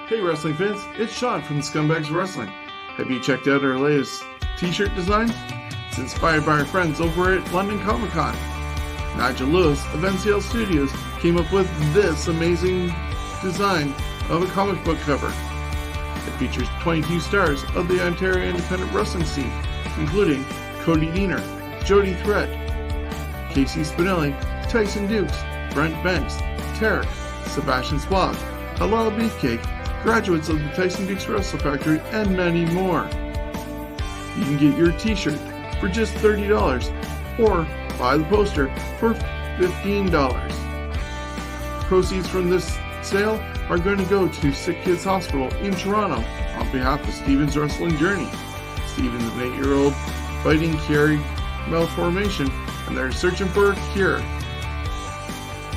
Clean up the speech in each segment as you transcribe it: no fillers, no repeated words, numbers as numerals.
Hey wrestling fans, it's Shawn from the Scumbags Wrestling. Have you checked out our latest t-shirt design? It's inspired by our friends over at London Comic Con. Nigel Lewis of NCL Studios came up with this amazing design of a comic book cover. It features 22 stars of the Ontario independent wrestling scene, including Cody Deaner, Jody Threat, Casey Spinelli, Tyson Dukes, Brent Banks, Tarek, Sebastian Suave, Halal Beefcake, graduates of the Tyson Dukes Wrestle Factory, and many more. You can get your t-shirt for just $30 or buy the poster for $15. Proceeds from this sale are going to go to Sick Kids Hospital in Toronto on behalf of Steven's Wrestling Journey. Steven's an 8-year-old fighting Chiari malformation, and they're searching for a cure.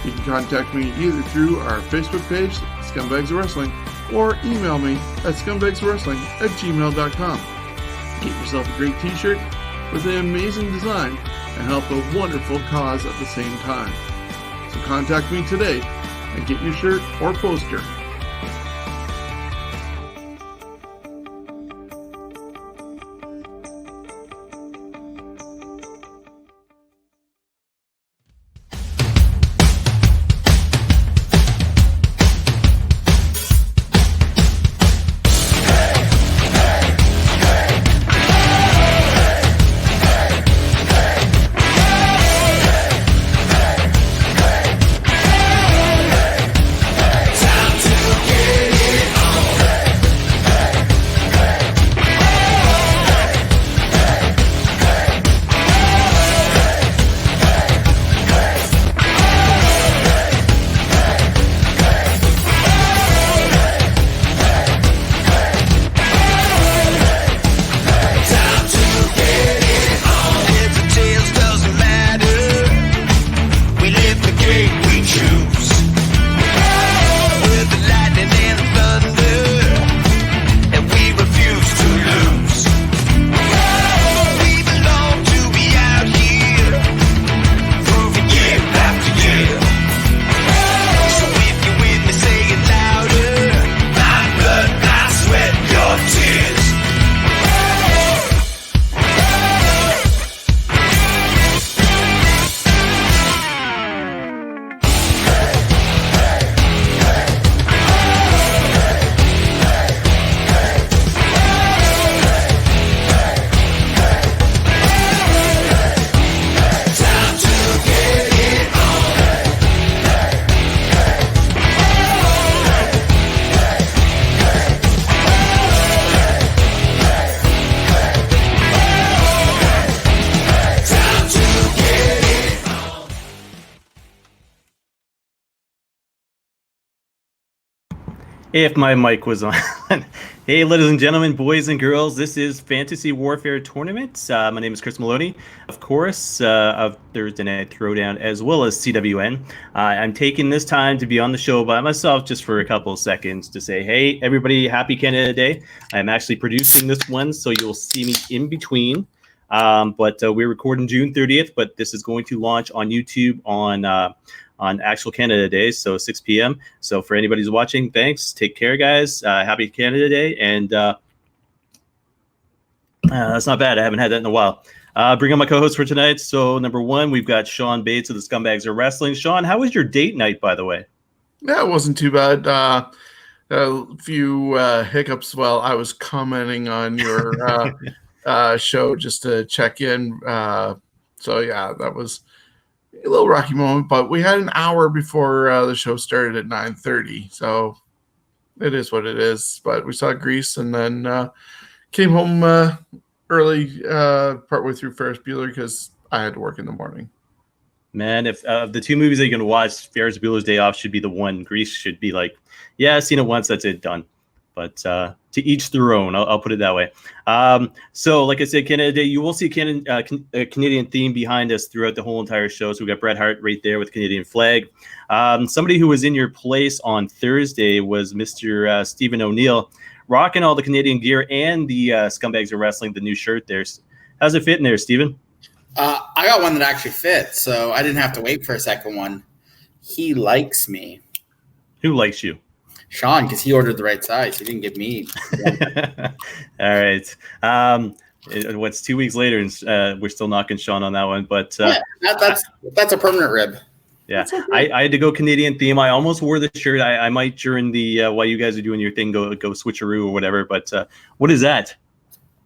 You can contact me either through our Facebook page, Scumbags Wrestling, or email me at scumbagswrestling@gmail.com. Get yourself a great t-shirt with an amazing design and help a wonderful cause at the same time. So contact me today and get your shirt or poster. If my mic was on. Hey, ladies and gentlemen, boys and girls, this is Fantasy Warfare Tournament. My name is Chris Maloney, of course, of Thursday Night Throwdown, as well as CWN. I'm taking this time to be on the show by myself just for a couple of seconds to say, hey, everybody, happy Canada Day. I'm actually producing this one, so you'll see me in between. But we're recording June 30th, but this is going to launch on YouTube on actual Canada Day, so 6 p.m. So for anybody who's watching, thanks. Take care, guys. Happy Canada Day. And that's not bad. I haven't had that in a while. Bring on my co-host for tonight. So number one, we've got Shawn Bates of the Scumbags of Wrestling. Shawn, how was your date night, by the way? Yeah, it wasn't too bad. A few hiccups while I was commenting on your show just to check in. So yeah, that was a little rocky moment, but we had an hour before the show started at 9:30, so it is what it is. But we saw Grease and then came home early, partway through Ferris Bueller because I had to work in the morning. Man, if the two movies that you're gonna watch, Ferris Bueller's Day Off should be the one. Grease should be like, yeah, I've seen it once, that's it, done. But to each their own, I'll put it that way. So, like I said, Canada Day, you will see a Canadian theme behind us throughout the whole entire show. So we've got Bret Hart right there with Canadian flag. Somebody who was in your place on Thursday was Mr. Stephen O'Neill, rocking all the Canadian gear and the Scumbags of Wrestling, the new shirt there. How's it fit in there, Stephen? I got one that actually fits, so I didn't have to wait for a second one. He likes me. Who likes you? Shawn because he ordered the right size. He didn't give me. All right. What's 2 weeks later, and we're still knocking Shawn on that one. But Yeah, that's a permanent rib. yeah, I had to go Canadian theme. I almost wore the shirt. I might during the while you guys are doing your thing go switcheroo or whatever. But what is that?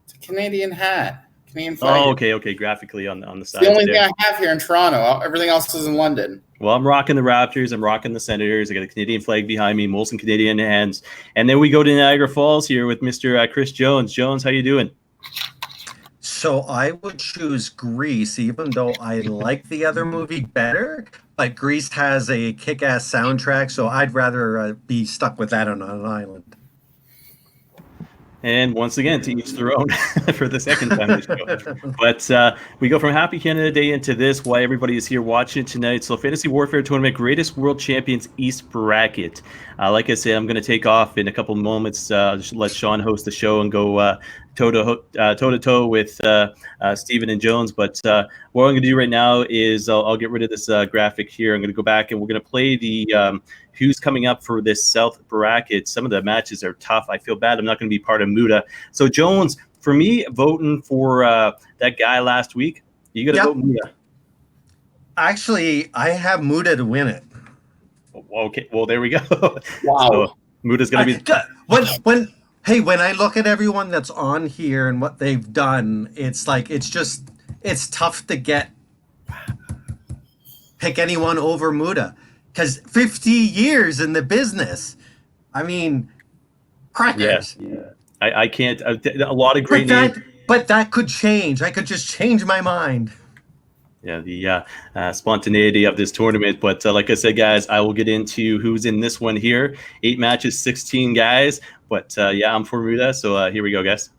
It's a Canadian hat. Canadian flag. Oh, okay. Graphically on the side. The only thing I have here in Toronto. Everything else is in London. Well, I'm rocking the Raptors. I'm rocking the Senators. I got a Canadian flag behind me, Molson Canadian hands. And then we go to Niagara Falls here with Mr. Chris Jones. Jones, how you doing? So I would choose Grease, even though I like the other movie better. But Grease has a kick-ass soundtrack, so I'd rather be stuck with that on an island. And once again, to each their own for the second time this show. But we go from Happy Canada Day into this, why everybody is here watching tonight. So Fantasy Warfare Tournament, Greatest World Champions East Bracket. Like I said, I'm going to take off in a couple of moments. Just let Shawn host the show and go toe-to-toe with Steven and Jones. But what I'm going to do right now is I'll get rid of this graphic here. I'm going to go back and we're going to play the who's coming up for this South bracket. Some of the matches are tough. I feel bad I'm not going to be part of Muda. So, Jones, for me, voting for that guy last week, you got to vote Muda. Actually, I have Muda to win it. Okay, well, there we go. Wow. So, Muda's going to be... When I look at everyone that's on here and what they've done, it's like it's tough to pick anyone over Muda because 50 years in the business. I mean, crackers. Yeah. I can't. A lot of great names. But that could change. I could just change my mind. Yeah, the spontaneity of this tournament. But like I said, guys, I will get into who's in this one here. 8 matches, 16 guys. But yeah, I'm for Muda. So here we go, guys.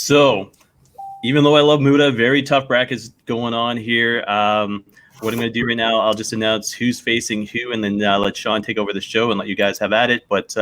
So, even though I love Muda, very tough brackets going on here. What I'm going to do right now, I'll just announce who's facing who, and then let Shawn take over the show and let you guys have at it. But,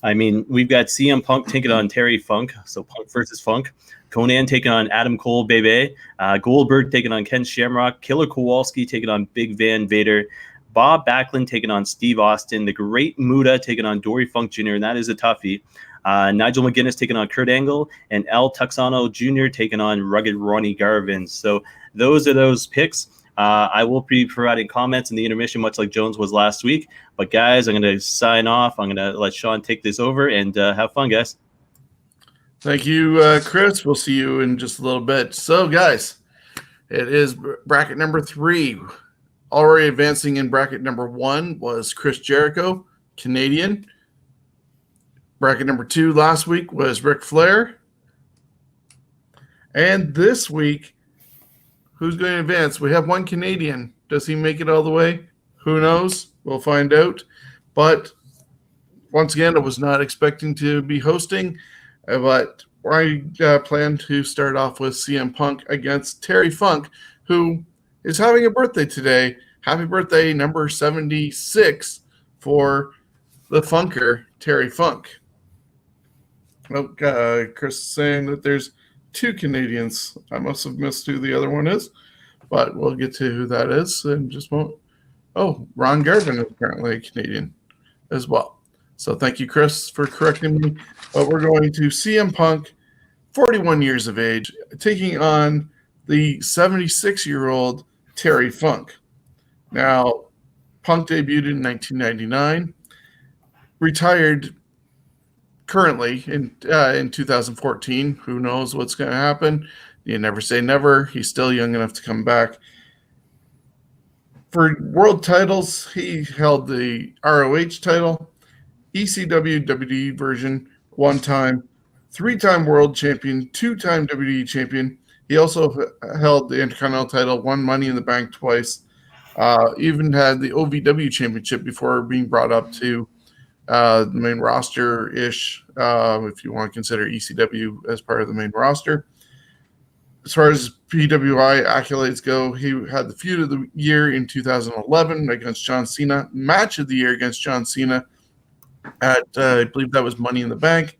I mean, we've got CM Punk taking on Terry Funk, so Punk versus Funk. Conan taking on Adam Cole, Bebe. Goldberg taking on Ken Shamrock. Killer Kowalski taking on Big Van Vader. Bob Backlund taking on Steve Austin. The Great Muda taking on Dory Funk Jr., and that is a toughie. Nigel McGuinness taking on Kurt Angle, and El Tuxano Jr. taking on Rugged Ronnie Garvin. So those are those picks. I will be providing comments in the intermission, much like Jones was last week. But, guys, I'm going to sign off. I'm going to let Shawn take this over, and have fun, guys. Thank you, Chris. We'll see you in just a little bit. So, guys, it is bracket number 3. Already advancing in bracket number 1 was Chris Jericho, Canadian. Bracket number 2 last week was Ric Flair. And this week, who's going to advance? We have one Canadian. Does he make it all the way? Who knows? We'll find out. But once again, I was not expecting to be hosting. But I plan to start off with CM Punk against Terry Funk, who is having a birthday today. Happy birthday, number 76 for the Funker, Terry Funk. Chris is saying that there's two Canadians. I must have missed who the other one is, but we'll get to who that is in just a moment. Oh, Ron Garvin is apparently a Canadian as well. So thank you, Chris, for correcting me. But we're going to CM Punk, 41 years of age, taking on the 76-year-old Terry Funk. Now, Punk debuted in 1999, retired currently in 2014. Who knows what's going to happen? You never say never. He's still young enough to come back. For world titles, he held the ROH title, ECW WWE version one time, 3-time world champion, 2-time WWE champion. He also held the Intercontinental title, won Money in the Bank twice, even had the OVW championship before being brought up to the main roster-ish, if you want to consider ECW as part of the main roster. As far as PWI accolades go, he had the feud of the year in 2011 against John Cena, match of the year against John Cena at, I believe that was Money in the Bank.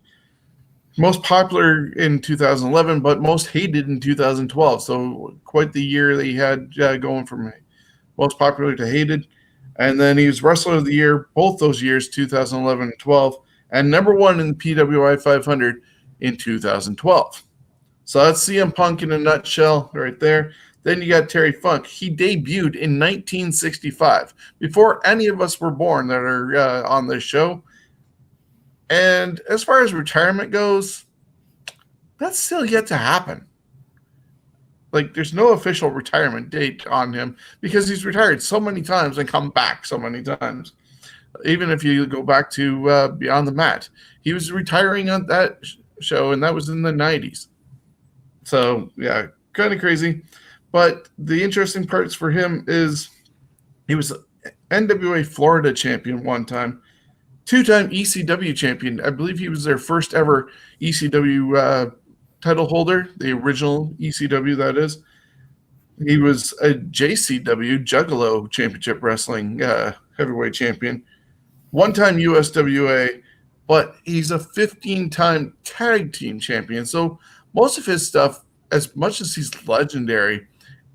Most popular in 2011, but most hated in 2012. So quite the year that he had going from most popular to hated. And then he was Wrestler of the Year both those years, 2011 and 12, and number one in the PWI 500 in 2012. So that's CM Punk in a nutshell right there. Then you got Terry Funk. He debuted in 1965, before any of us were born that are on this show. And as far as retirement goes, that's still yet to happen. Like, there's no official retirement date on him because he's retired so many times and come back so many times. Even if you go back to Beyond the Mat, he was retiring on that show, and that was in the 90s. So, yeah, kind of crazy. But the interesting parts for him is he was NWA Florida champion one time, 2-time ECW champion. I believe he was their first ever ECW title holder, the original ECW, that is. He was a JCW, Juggalo Championship Wrestling heavyweight champion, one-time USWA, but he's a 15-time tag team champion. So most of his stuff, as much as he's legendary,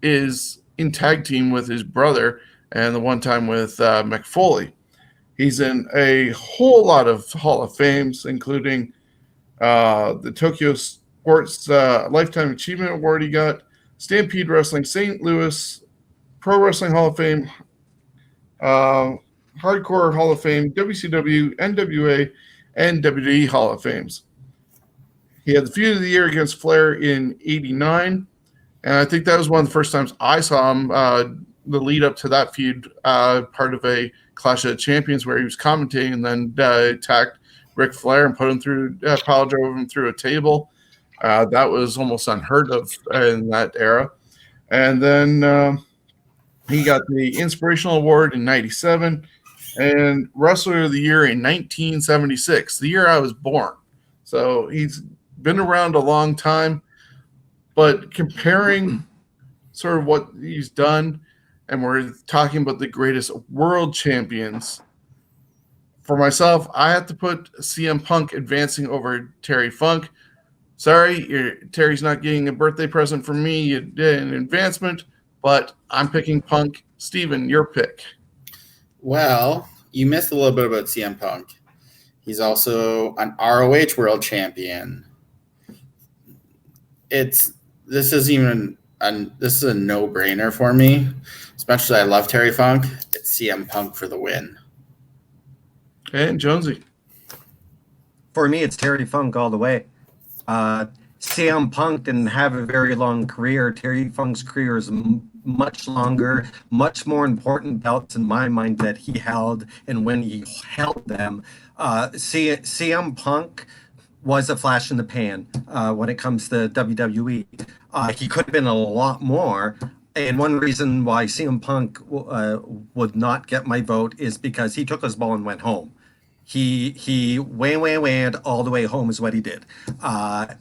is in tag team with his brother and the one time with Mick Foley. He's in a whole lot of Hall of Fames, including the Tokyo Sports Lifetime Achievement Award he got, Stampede Wrestling, St. Louis Pro Wrestling Hall of Fame, Hardcore Hall of Fame, WCW, NWA, and WWE Hall of Fames. He had the feud of the year against Flair in '89, and I think that was one of the first times I saw him, the lead up to that feud, part of a Clash of Champions where he was commentating and then attacked Ric Flair and put him through, pile drove him through a table. That was almost unheard of in that era. And then he got the Inspirational Award in '97 and Wrestler of the Year in 1976, the year I was born. So he's been around a long time, but comparing sort of what he's done, and we're talking about the greatest world champions, for myself, I have to put CM Punk advancing over Terry Funk. Sorry, Terry's not getting a birthday present from me. You did an advancement, but I'm picking Punk. Steven, your pick. Well, you missed a little bit about CM Punk. He's also an ROH world champion. This is a no-brainer for me, especially I love Terry Funk. It's CM Punk for the win. And Jonesy. For me, it's Terry Funk all the way. CM Punk didn't have a very long career. Terry Funk's career is much longer, much more important belts in my mind that he held and when he held them. CM Punk was a flash in the pan when it comes to WWE. He could have been a lot more. And one reason why CM Punk would not get my vote is because he took his ball and went home. He went all the way home is what he did.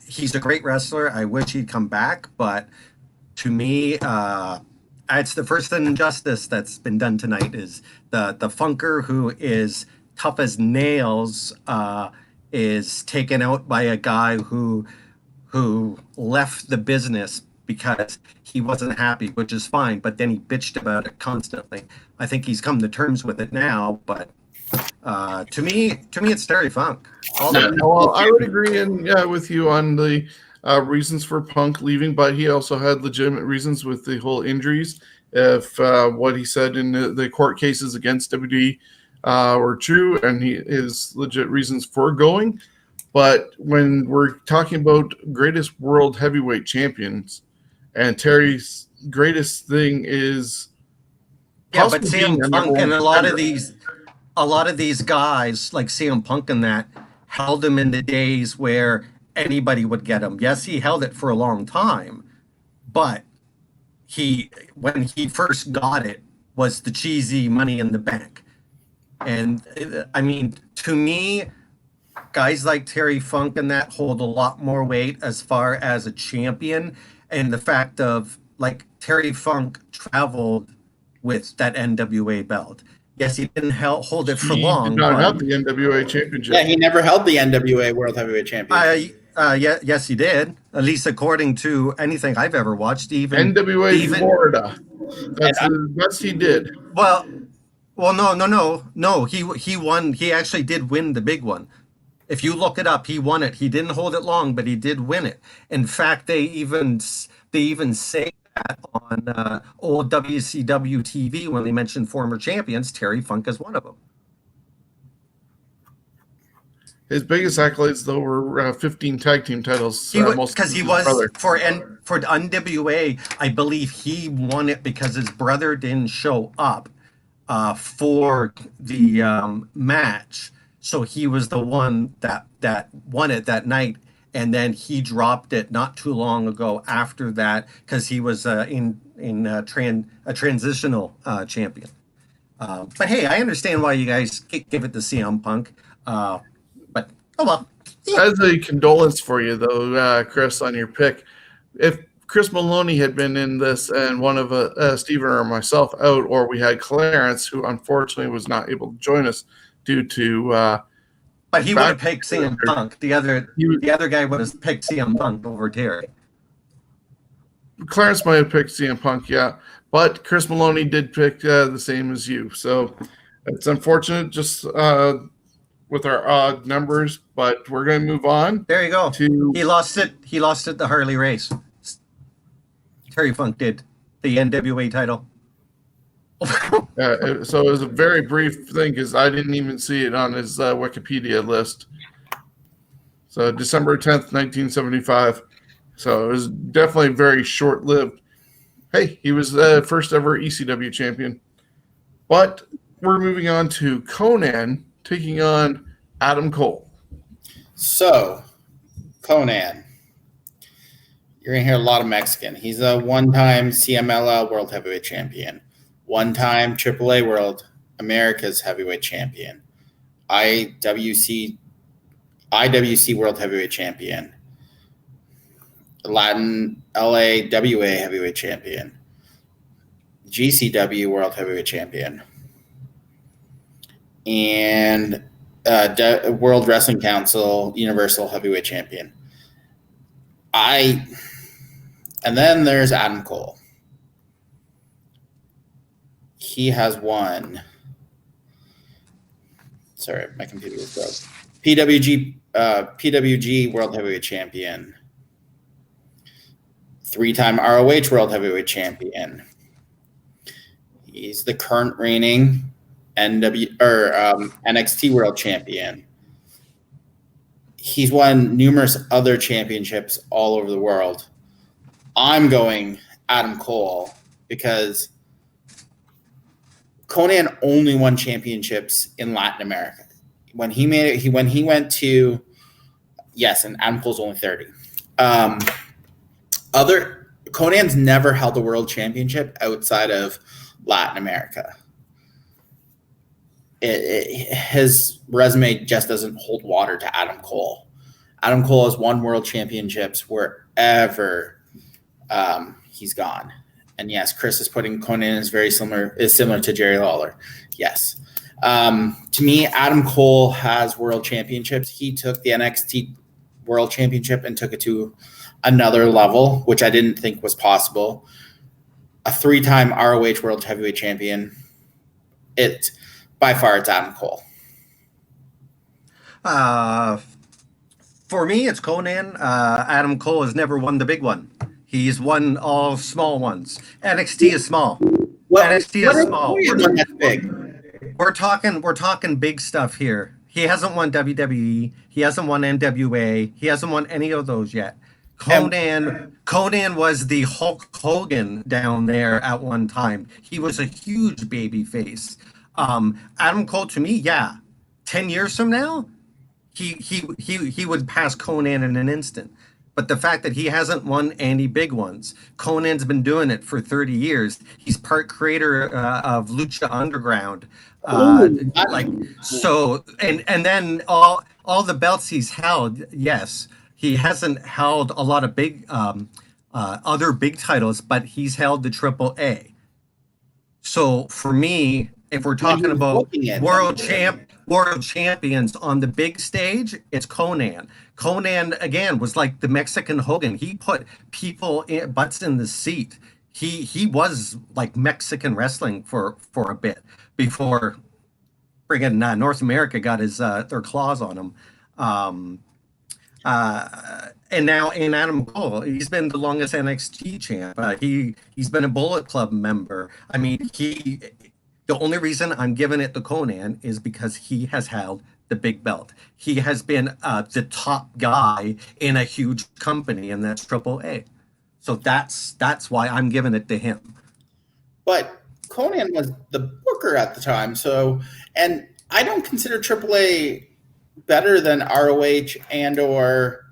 He's a great wrestler. I wish he'd come back, but to me, it's the first injustice that's been done tonight is the Funker, who is tough as nails, is taken out by a guy who who left the business because he wasn't happy, which is fine, but then he bitched about it constantly. I think he's come to terms with it now, but to me, it's Terry Funk. Yeah, well, I would agree with you on the reasons for Punk leaving, but he also had legitimate reasons with the whole injuries. If what he said in the court cases against WWE were true, and his legit reasons for going. But when we're talking about greatest world heavyweight champions, and Terry's greatest thing is yeah, but possibly being CM a Punk number and one a lot of these guys like CM Punk and that held him in the days where anybody would get him. Yes, he held it for a long time, but when he first got it was the cheesy Money in the Bank. And I mean, to me, guys like Terry Funk and that hold a lot more weight as far as a champion, and the fact of like Terry Funk traveled with that NWA belt. Yes, he didn't hold it for He long. did not but, have the NWA championship. Yeah, he never held the NWA World Heavyweight Championship. yes, he did. At least according to anything I've ever watched. NWA Florida. That's the best he did. Well, no. He won. He actually did win the big one. If you look it up, he won it. He didn't hold it long, but he did win it. In fact, they even say that on old WCW TV when they mention former champions. Terry Funk is one of them. His biggest accolades, though, were 15 tag team titles. Because he was for NWA, I believe he won it because his brother didn't show up for the match. So he was the one that won it that night, and then he dropped it not too long ago after that because he was a transitional champion. But hey, I understand why you guys give it to CM Punk. But oh well. As a condolence for you, though, Chris, on your pick, if Chris Maloney had been in this and one of Steven or myself out, or we had Clarence, who unfortunately was not able to join us due to but he would have picked CM Punk. The other guy would have picked CM Punk over Terry. Clarence might have picked CM Punk, yeah. But Chris Maloney did pick the same as you. So it's unfortunate just with our odd numbers, but we're going to move on. There you go. He lost it. He lost it the Harley race. Terry Funk did the NWA title. So it was a very brief thing because I didn't even see it on his Wikipedia list. So December 10th, 1975. So it was definitely very short-lived. Hey, he was the first ever ECW champion. But we're moving on to Conan taking on Adam Cole. So, Conan. You're going to hear a lot of Mexican. He's a one-time CMLL World Heavyweight Champion. One-time AAA World America's Heavyweight Champion. IWC World Heavyweight Champion. Latin LAWA Heavyweight Champion. GCW World Heavyweight Champion. And World Wrestling Council Universal Heavyweight Champion. And then there's Adam Cole. He has won. Sorry, my computer was broke. PWG World Heavyweight Champion. 3-time ROH World Heavyweight Champion. He's the current reigning NXT World Champion. He's won numerous other championships all over the world. I'm going Adam Cole because Conan only won championships in Latin America. When he went to, yes, and Adam Cole's only 30. Conan's never held a world championship outside of Latin America. His resume just doesn't hold water to Adam Cole. Adam Cole has won world championships wherever he's gone. And yes, Chris is putting Conan is similar to Jerry Lawler. Yes. To me, Adam Cole has world championships. He took the NXT world championship and took it to another level, which I didn't think was possible. A 3-time ROH World Heavyweight Champion. By far, it's Adam Cole. For me, it's Conan. Adam Cole has never won the big one. He's won all small ones. NXT is small. NXT is small. That's big. We're talking big stuff here. He hasn't won WWE. He hasn't won NWA. He hasn't won any of those yet. Conan was the Hulk Hogan down there at one time. He was a huge baby face. Adam Cole, to me, 10 years from now, he would pass Conan in an instant. But the fact that he hasn't won any big ones, Conan's been doing it for 30 years. He's part creator of Lucha Underground. And then all the belts he's held, yes, he hasn't held a lot of big other big titles, but he's held the AAA. So for me, if we're talking about world champions on the big stage, it's Conan. Conan, again, was like the Mexican Hogan. He put people butts in the seat. He was like Mexican wrestling for a bit before friggin' North America got their claws on him. And now in Adam Cole, he's been the longest NXT champ. He's been a Bullet Club member. I mean, the only reason I'm giving it to Conan is because he has held the big belt. He has been the top guy in a huge company, and that's AAA. So that's why I'm giving it to him. But Conan was the booker at the time, and I don't consider AAA better than ROH and or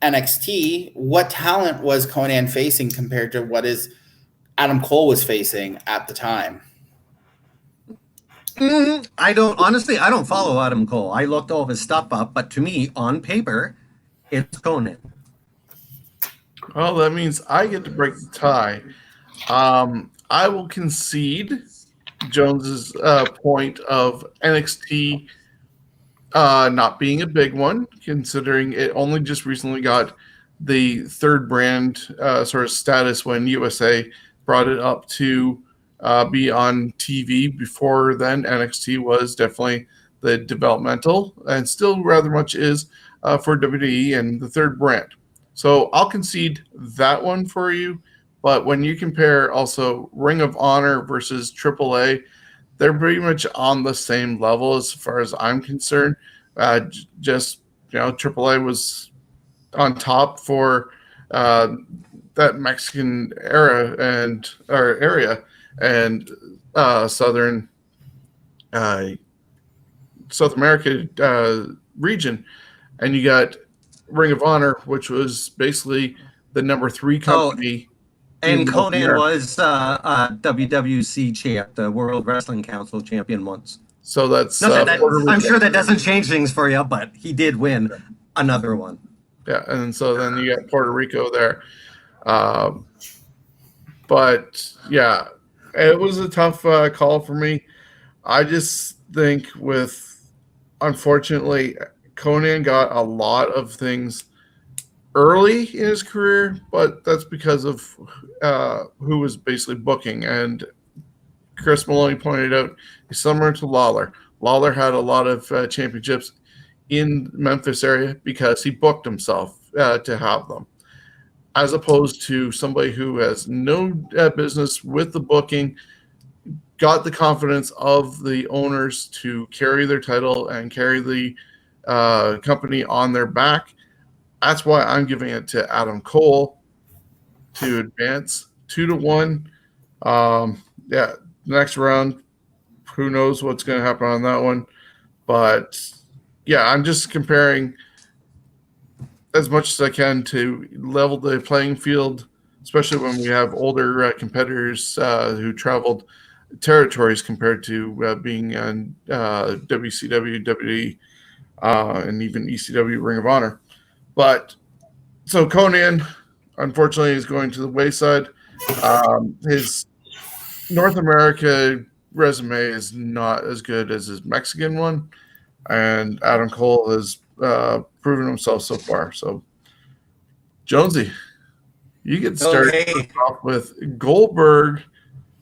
NXT. What talent was Conan facing compared to what is Adam Cole was facing at the time? I don't follow Adam Cole. I looked all of his stuff up, but to me, on paper, it's Conan. Well, that means I get to break the tie. I will concede Jones's point of NXT not being a big one, considering it only just recently got the third brand sort of status when USA brought it up to be on TV. Before then, NXT was definitely the developmental and still rather much is for WWE and the third brand. So I'll concede that one for you. But when you compare also Ring of Honor versus AAA, they're pretty much on the same level as far as I'm concerned. AAA was on top for that Mexican area and South America region, and you got Ring of Honor, which was basically the number 3 company. And Conan was WWC champ, the World Wrestling Council champion once. So that's I'm sure that doesn't change things for you, but he did win another one. Yeah, and so then you got Puerto Rico there. But yeah, it was a tough call for me. I just think unfortunately, Conan got a lot of things early in his career, but that's because of who was basically booking. And Chris Maloney pointed out he's similar to Lawler. Lawler had a lot of championships in Memphis area because he booked himself to have them, as opposed to somebody who has no business with the booking, got the confidence of the owners to carry their title and carry the company on their back. That's why I'm giving it to Adam Cole to advance 2-1. Next round, who knows what's going to happen on that one. But yeah, I'm just comparing as much as I can to level the playing field, especially when we have older competitors who traveled territories compared to being on WCW, WWE, and even ECW, Ring of Honor. But so Conan, unfortunately, is going to the wayside. His North America resume is not as good as his Mexican one. and Adam Cole has proven himself so far. So, Jonesy, you get started Okay, off with Goldberg.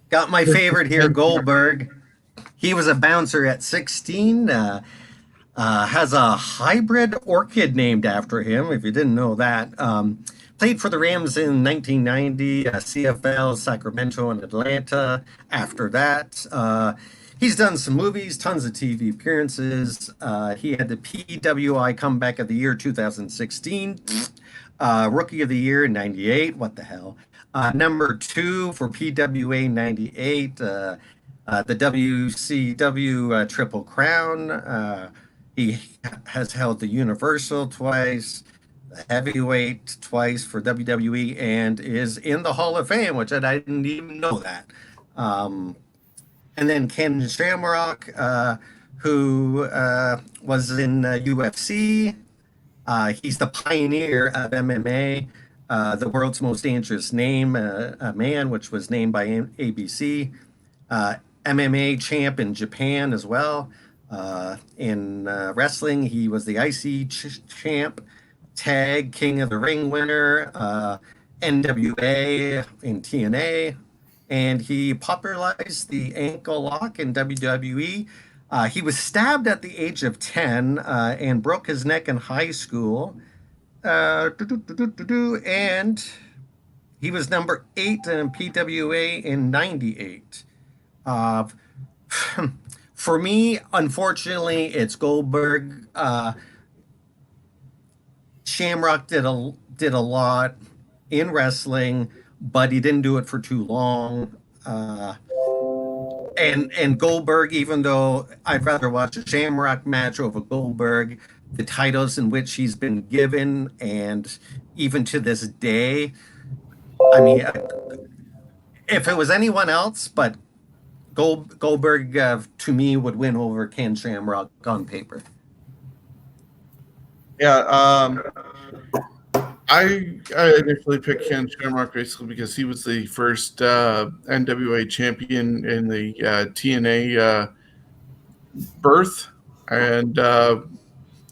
got my favorite here, Goldberg. He was a bouncer at 16. Has a hybrid orchid named after him, if you didn't know that. Played for the Rams in 1990, CFL, Sacramento, and Atlanta. After that, he's done some movies, tons of TV appearances. He had the PWI Comeback of the Year 2016, Rookie of the Year in 98. What the hell? Number 2 for PWA 98. The WCW Triple Crown. He has held the Universal twice, the Heavyweight twice for WWE, and is in the Hall of Fame, which I didn't even know that. And then Ken Shamrock, who was in UFC. He's the pioneer of MMA, the world's most dangerous name, a man, which was named by ABC. MMA champ in Japan as well. In wrestling, he was the IC champ, tag King of the Ring winner, NWA in TNA, and he popularized the ankle lock in WWE. He was stabbed at the age of 10 and broke his neck in high school. And he was number 8 in PWA in 98. For me, unfortunately, it's Goldberg. Shamrock did a lot in wrestling, but he didn't do it for too long. And Goldberg, even though I'd rather watch a Shamrock match over Goldberg, the titles in which he's been given, and even to this day, I mean, if it was anyone else, but Goldberg to me would win over Ken Shamrock on paper. Yeah, I initially picked Ken Shamrock basically because he was the first NWA champion in the TNA birth, and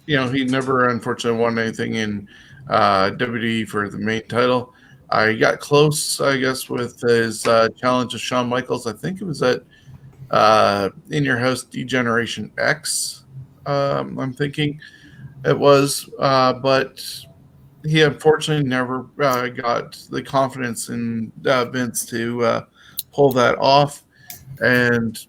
he never unfortunately won anything in WWE for the main title. I got close, I guess, with his challenge of Shawn Michaels. I think it was at In Your House Degeneration X. I'm thinking it was, but he unfortunately never got the confidence in Vince to pull that off. And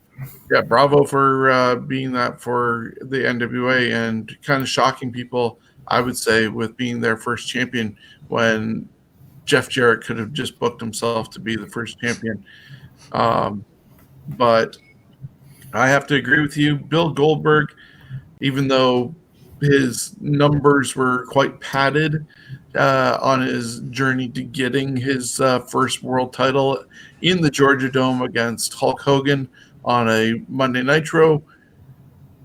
yeah, bravo for being that for the NWA and kind of shocking people, I would say, with being their first champion when Jeff Jarrett could have just booked himself to be the first champion. But I have to agree with you. Bill Goldberg, even though his numbers were quite padded on his journey to getting his first world title in the Georgia Dome against Hulk Hogan on a Monday Nitro,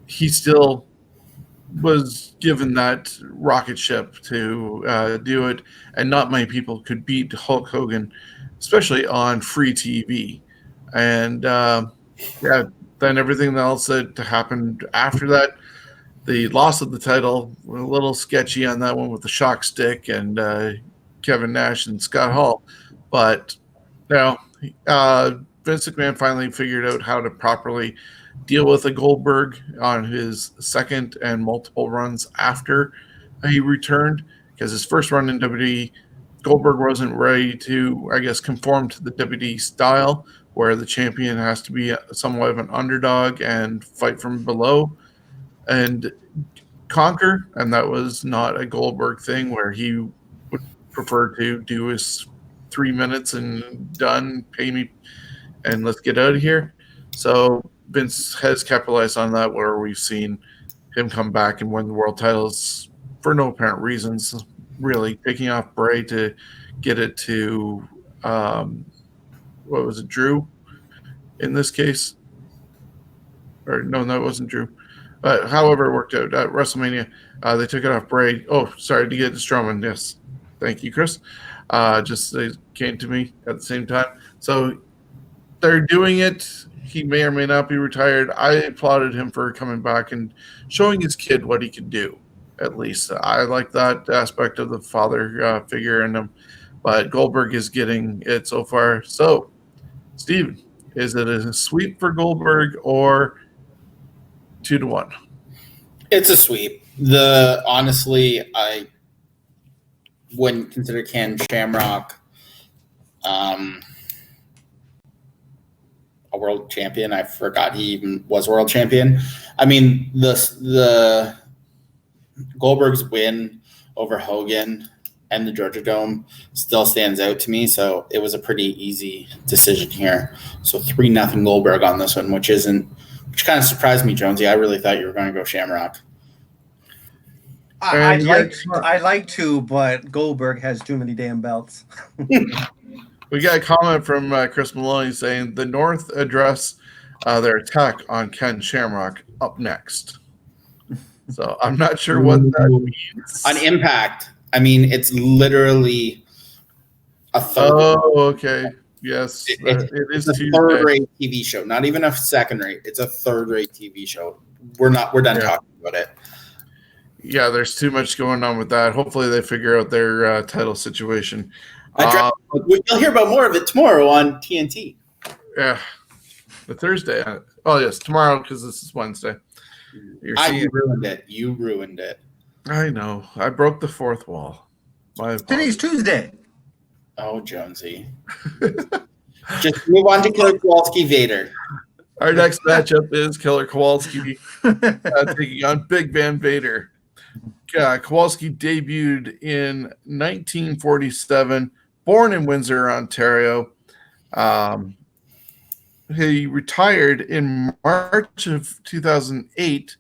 he still was given that rocket ship to do it, and not many people could beat Hulk Hogan, especially on free TV. And then everything else that happened after that, the loss of the title, a little sketchy on that one with the shock stick and Kevin Nash and Scott Hall. But Vince McMahon finally figured out how to properly deal with a Goldberg on his second and multiple runs after he returned, because his first run in WWE, Goldberg wasn't ready to, I guess, conform to the WWE style where the champion has to be somewhat of an underdog and fight from below and conquer. And that was not a Goldberg thing where he would prefer to do his 3 minutes and done, pay me, and let's get out of here. So Vince has capitalized on that, where we've seen him come back and win the world titles for no apparent reasons, really, taking off Bray to get it to, what was it, Drew in this case? Or no, that wasn't Drew. But however it worked out, at WrestleMania, they took it off Bray. Oh, sorry, to get it to Strowman. Yes. Thank you, Chris. Just they came to me at the same time. So they're doing it he may or may not be retired. I applauded him for coming back and showing his kid what he could do. At least I like that aspect of the father figure in him. But Goldberg is getting it so far. So, Steven, is it a sweep for Goldberg or 2-1? It's a sweep. Honestly, I wouldn't consider Ken Shamrock a world champion. I forgot he even was world champion. I mean, the Goldberg's win over Hogan and the Georgia Dome still stands out to me. So it was a pretty easy decision here. So 3-0 Goldberg on this one, which kind of surprised me, Jonesy. I really thought you were going to go Shamrock. I'd like to, but Goldberg has too many damn belts. We got a comment from Chris Maloney saying the North address their attack on Ken Shamrock up next. So I'm not sure what that means. On Impact, I mean, it's literally a third. Oh, okay. Yes, it is a third-rate TV show. Not even a second-rate. It's a third-rate TV show. We're done talking about it. Yeah, there's too much going on with that. Hopefully, they figure out their title situation. You'll hear about more of it tomorrow on TNT. Yeah, the Thursday. Oh yes, tomorrow because this is Wednesday. You ruined it. I know. I broke the fourth wall. Today's Tuesday. Oh, Jonesy. Just move on to Killer Kowalski Vader. Our next matchup is Killer Kowalski taking on Big Van Vader. Kowalski debuted in 1947, born in Windsor, Ontario. He retired in March of 2008,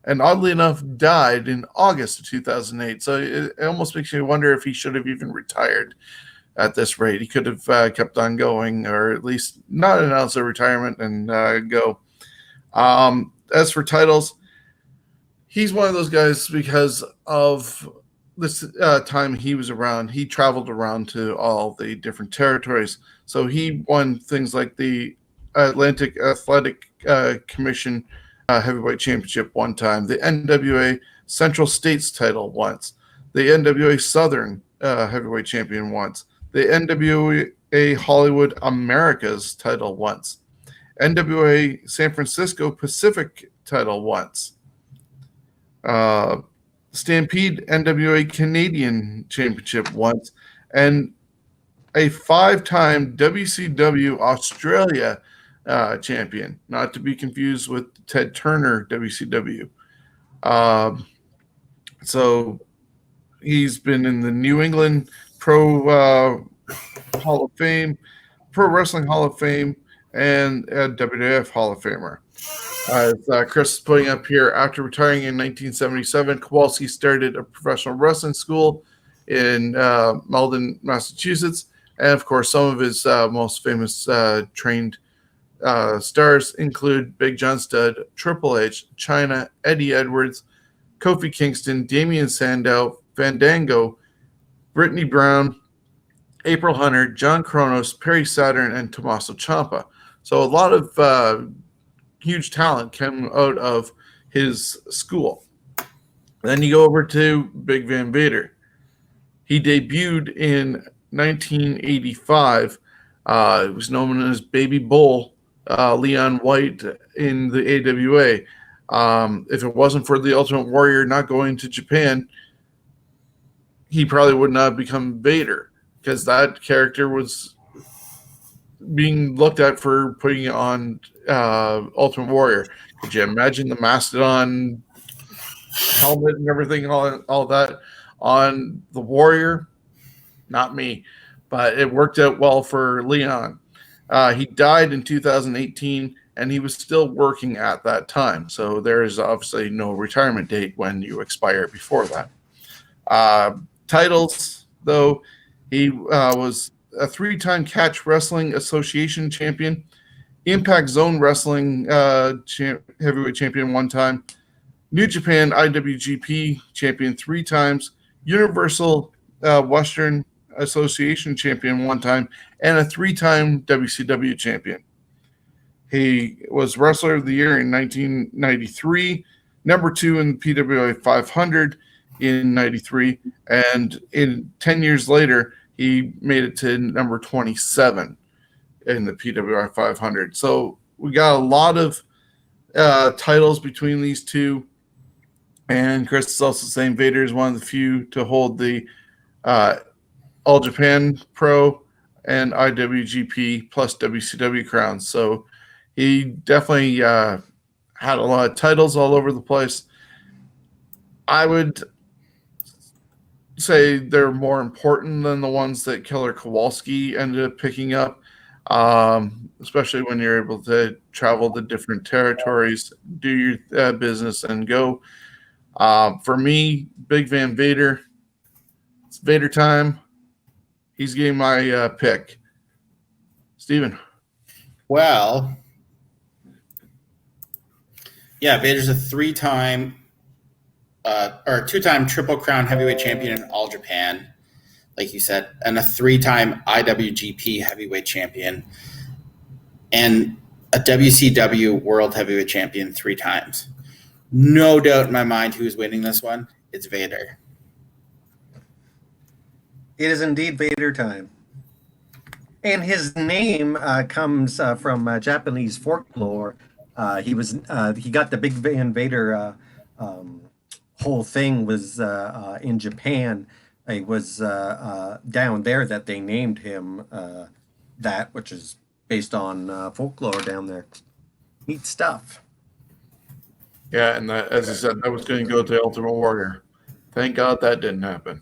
and oddly enough, died in August of 2008. So it almost makes you wonder if he should have even retired at this rate. He could have kept on going, or at least not announce a retirement and go. As for titles, he's one of those guys because of this time he was around. He traveled around to all the different territories. So he won things like the Atlantic Athletic Commission Heavyweight Championship one time, the NWA Central States title once, the NWA Southern Heavyweight Champion once, the NWA Hollywood Americas title once, NWA San Francisco Pacific title once, Stampede NWA Canadian Championship once, and a 5-time WCW Australia champion, not to be confused with Ted Turner WCW. So he's been in the New England Pro Hall of Fame, Pro Wrestling Hall of Fame, and WWF Hall of Famer. As Chris is putting up here, after retiring in 1977, Kowalski started a professional wrestling school in Malden, Massachusetts. And, of course, some of his most famous trained stars include Big John Studd, Triple H, Chyna, Eddie Edwards, Kofi Kingston, Damian Sandow, Fandango, Brittany Brown, April Hunter, John Kronos, Perry Saturn, and Tommaso Ciampa. So a lot of huge talent came out of his school. Then you go over to Big Van Vader. He debuted in 1985. It was known as Baby Bull, Leon White in the AWA. If it wasn't for the Ultimate Warrior not going to Japan, he probably would not have become Vader, because that character was being looked at for putting on Ultimate Warrior. Could you imagine the Mastodon helmet and everything, all that on the Warrior? Not me, but it worked out well for Leon. He died in 2018, and he was still working at that time. So there is obviously no retirement date when you expire before that. Titles, though, he was a 3-time Catch Wrestling Association champion, Impact Zone Wrestling heavyweight champion 1 time, New Japan IWGP champion 3 times, Universal Western Association champion 1 time, and a 3-time WCW champion. He was Wrestler of the Year in 1993, number 2 in PWI 500 in 93, and 10 years later, he made it to number 27 in the PWI 500. So we got a lot of titles between these two. And Chris is also saying Vader is one of the few to hold the All Japan Pro and IWGP plus WCW crowns. So he definitely had a lot of titles all over the place. I would say they're more important than the ones that Killer Kowalski ended up picking up, especially when you're able to travel to different territories, do your business, and go. For me, Big Van Vader, it's Vader time. He's getting my pick. Steven. Well, yeah, Vader's a 3-time or 2-time Triple Crown Heavyweight Champion in All Japan, like you said, and a 3-time IWGP Heavyweight Champion, and a WCW World Heavyweight Champion 3 times. No doubt in my mind who's winning this one. It's Vader. It is indeed Vader time. And his name comes from Japanese folklore. He got the Big Van Vader whole thing was in Japan. It was down there that they named him that, which is based on folklore down there. Neat stuff. Yeah, and that, as I said, that was going to go to Ultimate Warrior. Thank God that didn't happen.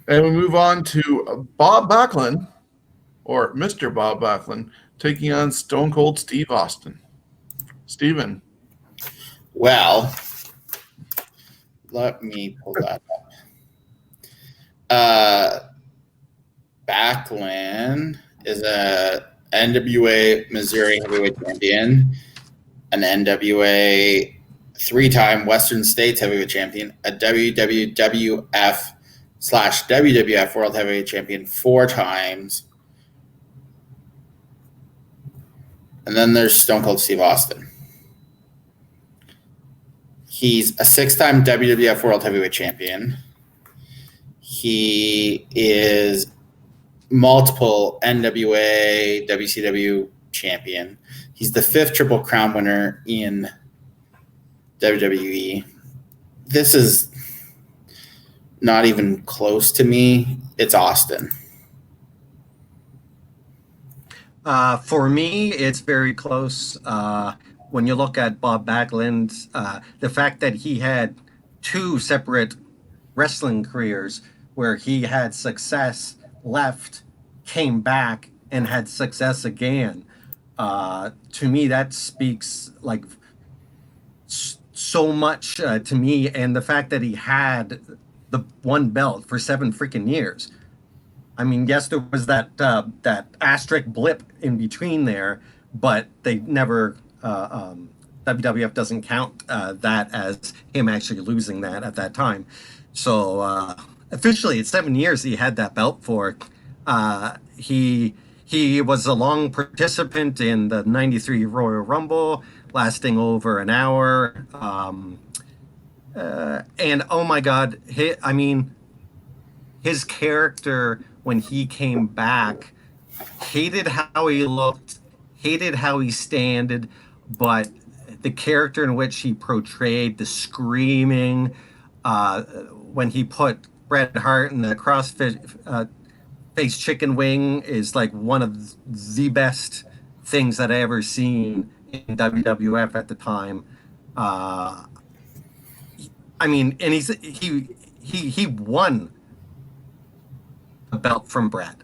And we move on to Bob Backlund, or Mr. Bob Backlund, taking on Stone Cold Steve Austin. Steven. Well, let me pull that up. Backlund is a NWA Missouri Heavyweight Champion, an NWA 3-time Western States Heavyweight Champion, a WWF/WWF World Heavyweight Champion 4 times. And then there's Stone Cold Steve Austin. He's a 6-time WWF World Heavyweight Champion. He is multiple NWA, WCW champion. He's the 5th Triple Crown winner in WWE. This is not even close to me. It's Austin. For me, it's very close. When you look at Bob Backlund, the fact that he had 2 separate wrestling careers where he had success, left, came back, and had success again, to me, that speaks like so much to me. And the fact that he had the 1 belt for 7 freaking years. I mean, yes, there was that that asterisk blip in between there, but they never. WWF doesn't count that as him actually losing that at that time. So officially, it's 7 years he had that belt for. He was a long participant in the '93 Royal Rumble, lasting over an hour. And oh my God, his character when he came back, hated how he looked, hated how he standed, but the character in which he portrayed, the screaming, when he put Bret Hart in the CrossFit face chicken wing is like one of the best things that I ever seen in WWF at the time. I mean, and he won the belt from Bret,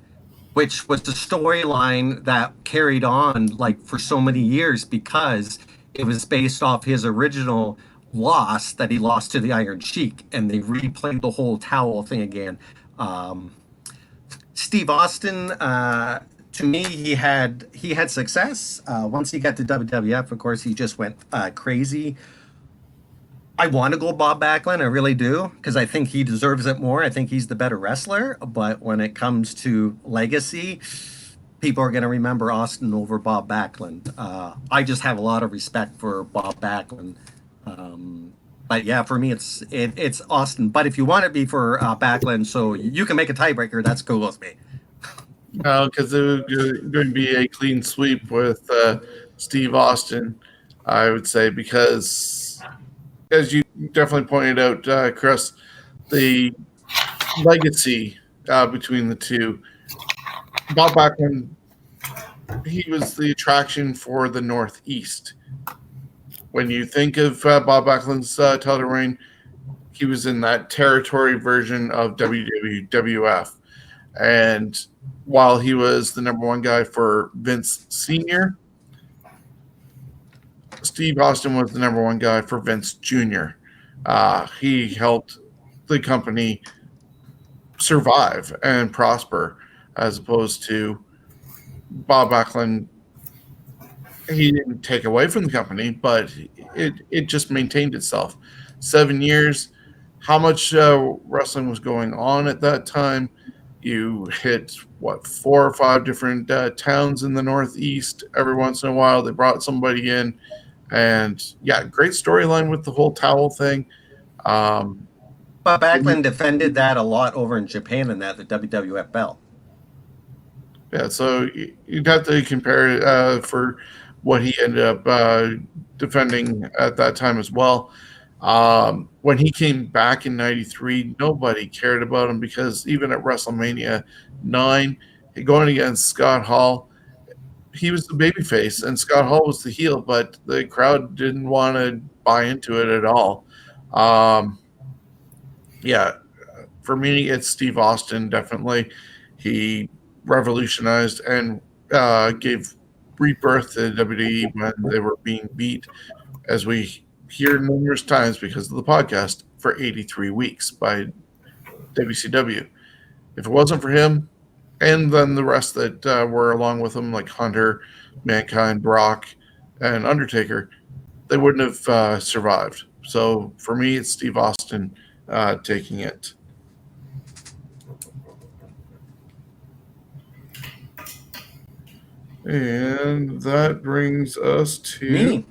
which was the storyline that carried on like for so many years because it was based off his original loss that he lost to the Iron Sheik, and they replayed the whole towel thing again. Steve Austin, to me, he had success. Once he got to WWF, of course, he just went crazy. I want to go Bob Backlund, I really do, because I think he deserves it more. I think he's the better wrestler. But when it comes to legacy, people are going to remember Austin over Bob Backlund. I just have a lot of respect for Bob Backlund. But yeah, for me, it's Austin. But if you want it to be for Backlund, so you can make a tiebreaker, that's cool with me. No, because it was going to be a clean sweep with Steve Austin, I would say, because as you definitely pointed out, Chris, the legacy between the two. Bob Backlund, he was the attraction for the Northeast. When you think of Bob Backlund's title reign, he was in that territory version of WWF. And while he was the number one guy for Vince Sr., Steve Austin was the number one guy for Vince Jr. He helped the company survive and prosper, as opposed to Bob Backlund. He didn't take away from the company, but it just maintained itself. 7 years. How much wrestling was going on at that time? You hit 4 or 5 different towns in the Northeast. Every once in a while, they brought somebody in, and yeah, great storyline with the whole towel thing. But Backlund defended that a lot over in Japan, and the WWF belt. Yeah, so you'd have to compare it for what he ended up defending at that time as well. When he came back in '93, nobody cared about him because even at WrestleMania 9, going against Scott Hall, he was the babyface and Scott Hall was the heel, but the crowd didn't want to buy into it at all. Yeah, for me, it's Steve Austin, definitely. He revolutionized and gave rebirth to WWE when they were being beat, as we hear numerous times because of the podcast, for 83 weeks by WCW. If it wasn't for him, and then the rest that were along with him, like Hunter, Mankind, Brock, and Undertaker, they wouldn't have survived. So for me, it's Steve Austin taking it. And that brings us to Me.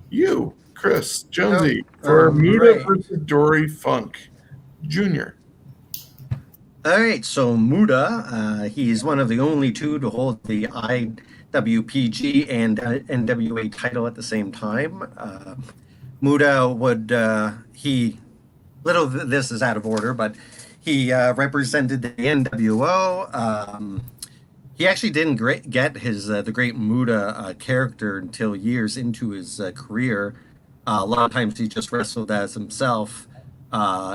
You, Chris, Jonesy, for Muta versus Dory Funk Jr. All right, so Muta, he's one of the only two to hold the IWPG and NWA title at the same time. Muta would, this is out of order, but he represented the NWO. He actually didn't get his the Great Muta character until years into his career. A lot of times he just wrestled as himself.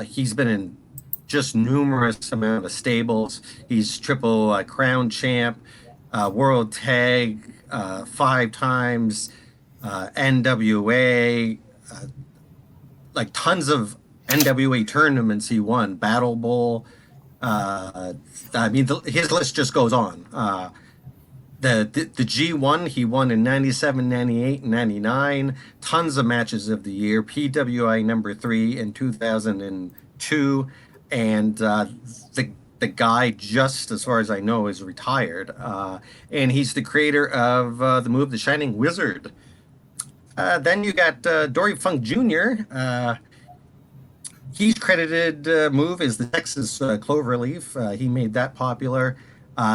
He's been in just numerous amount of stables. He's triple crown champ, world tag 5 times, NWA, like tons of NWA tournaments he won, Battle Bowl. I mean, his list just goes on. The G1 he won in 97, 98, and 99. Tons of matches of the year. PWI number 3 in 2002. And the guy, just as far as I know, is retired. And he's the creator of the move The Shining Wizard. Then you got Dory Funk Jr., he's credited move is the Texas Cloverleaf. He made that popular.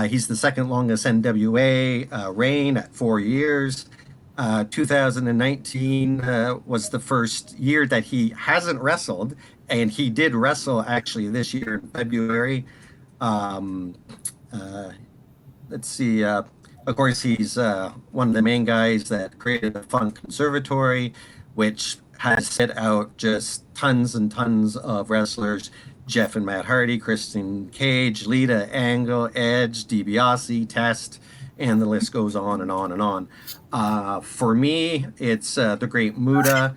He's the second longest NWA reign at 4 years. 2019 was the first year that he hasn't wrestled, and he did wrestle actually this year in February. Let's see. Of course, he's one of the main guys that created the Funk Conservatory, which has set out just tons and tons of wrestlers: Jeff and Matt Hardy, Christian Cage, Lita, Angle, Edge, DiBiase, Test, and the list goes on and on and on. For me, it's the Great Muta.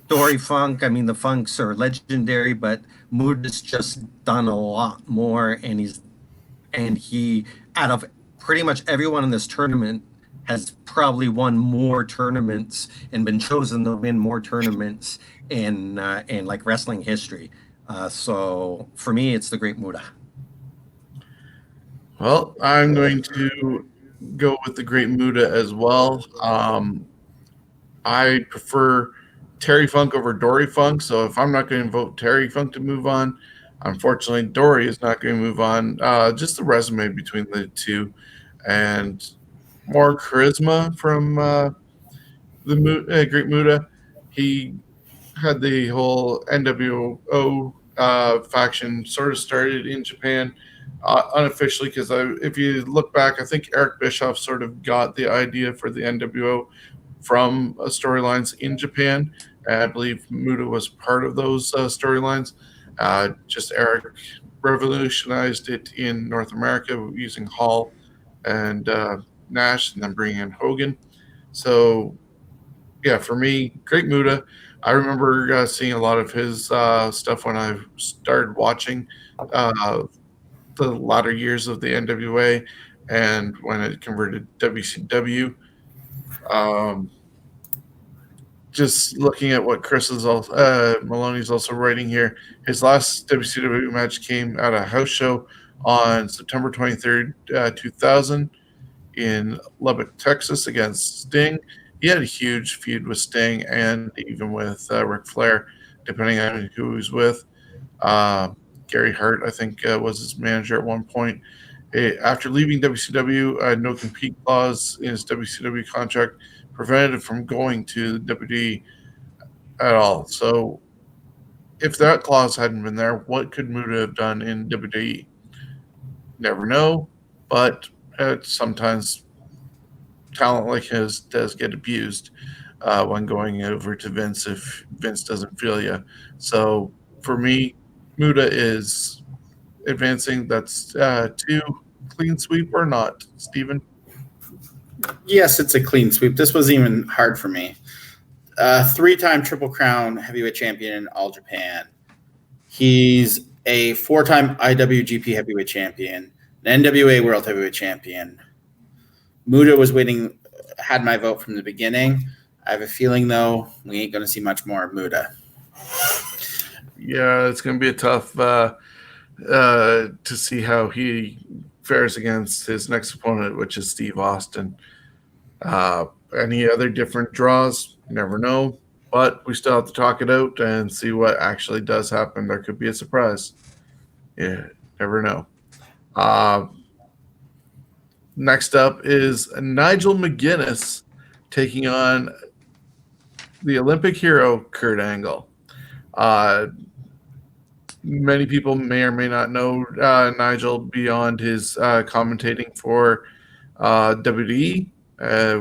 Dory Funk, I mean, the Funks are legendary, but Muta's just done a lot more, and he, out of pretty much everyone in this tournament, has probably won more tournaments and been chosen to win more tournaments in like wrestling history. So for me, it's the Great Muta. Well, I'm going to go with the Great Muta as well. I prefer Terry Funk over Dory Funk, so if I'm not going to vote Terry Funk to move on, unfortunately, Dory is not going to move on. Just the resume between the two, and more charisma from the Great Muta. He had the whole NWO faction sort of started in Japan unofficially because if you look back, I think Eric Bischoff sort of got the idea for the NWO from storylines in Japan. And I believe Muta was part of those storylines. Just Eric revolutionized it in North America using Hall and Nash, and then bringing in Hogan. So, yeah, for me, Great Muta. I remember seeing a lot of his stuff when I started watching the latter years of the NWA and when it converted WCW. Just looking at what Chris is also Maloney's also writing here, his last WCW match came at a house show on September 23rd, 2000 in Lubbock, Texas against Sting. He had a huge feud with Sting and even with Ric Flair, depending on who he was with. Gary Hart, I think, was his manager at one point. After leaving WCW, a no compete clause in his WCW contract prevented him from going to the WWE at all. So, if that clause hadn't been there, what could Muta have done in WWE? Never know, but sometimes talent like his does get abused when going over to Vince if Vince doesn't feel you. So, for me, Muta is advancing. That's 2 clean sweep or not, Steven? Yes, it's a clean sweep. This was even hard for me. 3-time Triple Crown heavyweight champion in All Japan. He's a 4-time IWGP heavyweight champion, an NWA World Heavyweight Champion. Muta had my vote from the beginning. I have a feeling, though, we ain't going to see much more of Muta. Yeah, it's going to be a tough to see how he fares against his next opponent, which is Steve Austin. Any other different draws? Never know. But we still have to talk it out and see what actually does happen. There could be a surprise. Yeah, never know. Next up is Nigel McGuinness taking on the Olympic hero, Kurt Angle. Many people may or may not know Nigel beyond his commentating for WWE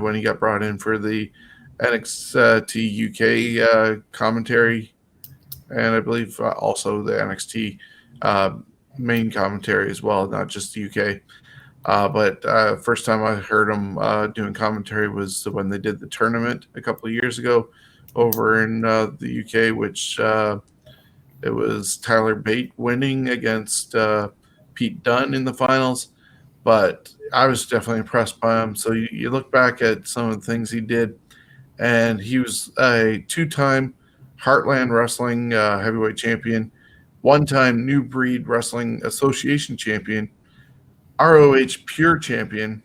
when he got brought in for the NXT UK commentary, and I believe also the NXT main commentary as well, not just the UK. But first time I heard him doing commentary was when they did the tournament a couple of years ago over in the UK, which it was Tyler Bate winning against Pete Dunne in the finals. But I was definitely impressed by him. So you look back at some of the things he did, and he was a 2-time Heartland Wrestling heavyweight champion, 1-time New Breed Wrestling Association champion, ROH Pure champion,